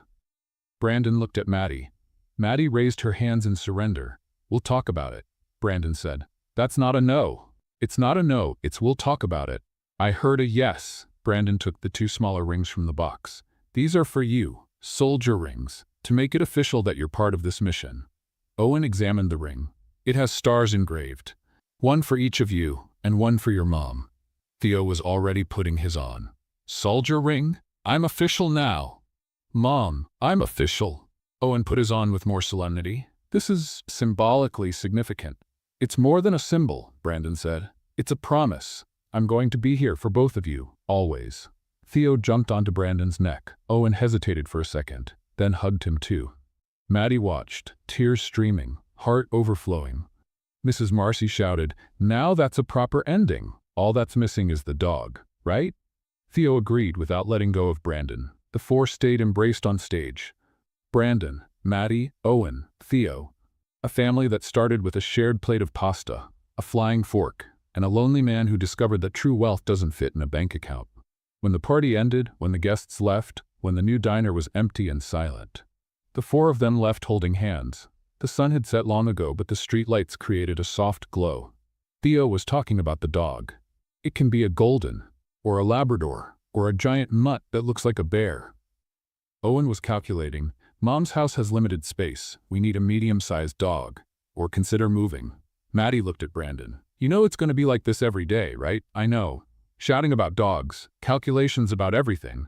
Brandon looked at Maddie. Maddie raised her hands in surrender. We'll talk about it, Brandon said. That's not a no. It's not a no, it's we'll talk about it. I heard a yes. Brandon took the 2 smaller rings from the box. These are for you, soldier rings, to make it official that you're part of this mission. Owen examined the ring. It has stars engraved. 1 for each of you, and 1 for your mom. Theo was already putting his on. Soldier ring? I'm official now. Mom, I'm official. Owen put his on with more solemnity. This is symbolically significant. It's more than a symbol, Brandon said. It's a promise. I'm going to be here for both of you, always. Theo jumped onto Brandon's neck. Owen hesitated for a second, then hugged him too. Maddie watched, tears streaming, heart overflowing. Mrs. Marcy shouted, now that's a proper ending. All that's missing is the dog, right? Theo agreed without letting go of Brandon. The 4 stayed embraced on stage. Brandon, Maddie, Owen, Theo. A family that started with a shared plate of pasta, a flying fork, and a lonely man who discovered that true wealth doesn't fit in a bank account. When the party ended, when the guests left, when the new diner was empty and silent, the 4 of them left holding hands. The sun had set long ago, but the street lights created a soft glow. Theo was talking about the dog. It can be a golden, or a Labrador, or a giant mutt that looks like a bear. Owen was calculating, Mom's house has limited space. We need a medium-sized dog. Or consider moving. Maddie looked at Brandon. You know it's going to be like this every day, right? I know. Shouting about dogs, calculations about everything.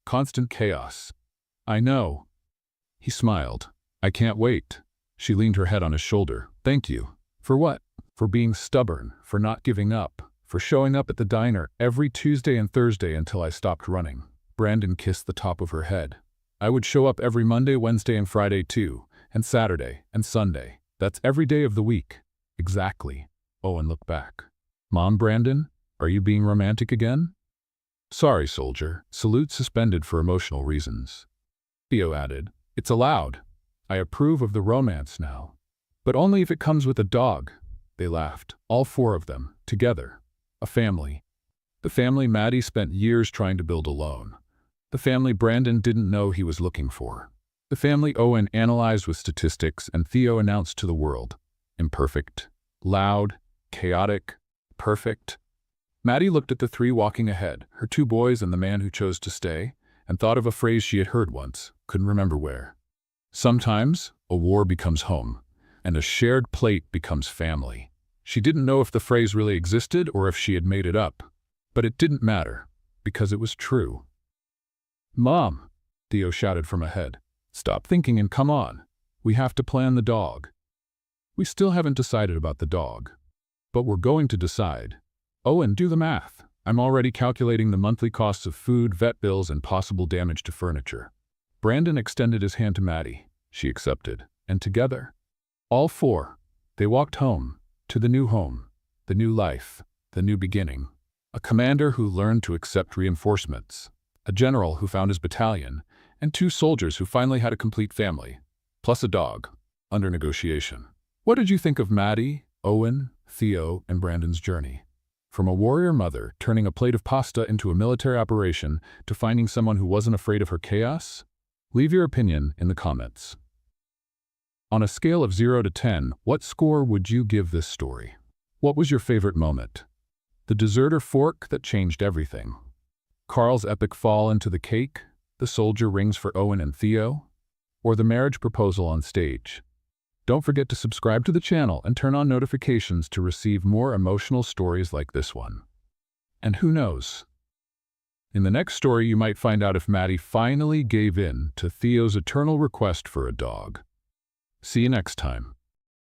Constant chaos. I know. He smiled. I can't wait. She leaned her head on his shoulder. Thank you. For what? For being stubborn, for not giving up, for showing up at the diner every Tuesday and Thursday until I stopped running. Brandon kissed the top of her head. I would show up every Monday, Wednesday, and Friday too, and Saturday, and Sunday. That's every day of the week. Exactly. Owen looked back. Mom, Brandon, are you being romantic again? Sorry, soldier. Salute suspended for emotional reasons. Theo added, it's allowed. I approve of the romance now. But only if it comes with a dog. They laughed, all 4 of them, together. A family. The family Maddie spent years trying to build alone. The family Brandon didn't know he was looking for. The family Owen analyzed with statistics and Theo announced to the world. Imperfect. Loud. Chaotic. Perfect. Maddie looked at the 3 walking ahead, her 2 boys and the man who chose to stay, and thought of a phrase she had heard once, couldn't remember where. Sometimes, a war becomes home, and a shared plate becomes family. She didn't know if the phrase really existed or if she had made it up, but it didn't matter, because it was true. Mom, Theo shouted from ahead. Stop thinking and come on. We have to plan the dog. We still haven't decided about the dog. But we're going to decide. Owen, do the math. I'm already calculating the monthly costs of food, vet bills, and possible damage to furniture. Brandon extended his hand to Maddie. She accepted. And together, all 4, they walked home, to the new home, the new life, the new beginning. A commander who learned to accept reinforcements. A general who found his battalion, and 2 soldiers who finally had a complete family, plus a dog, under negotiation. What did you think of Maddie, Owen, Theo, and Brandon's journey. From a warrior mother turning a plate of pasta into a military operation to finding someone who wasn't afraid of her chaos? Leave your opinion in the comments. On a scale of 0 to 10, what score would you give this story? What was your favorite moment? The deserter fork that changed everything? Carl's epic fall into the cake? The soldier rings for Owen and Theo? Or the marriage proposal on stage? Don't forget to subscribe to the channel and turn on notifications to receive more emotional stories like this one. And who knows? In the next story, you might find out if Maddie finally gave in to Theo's eternal request for a dog. See you next time.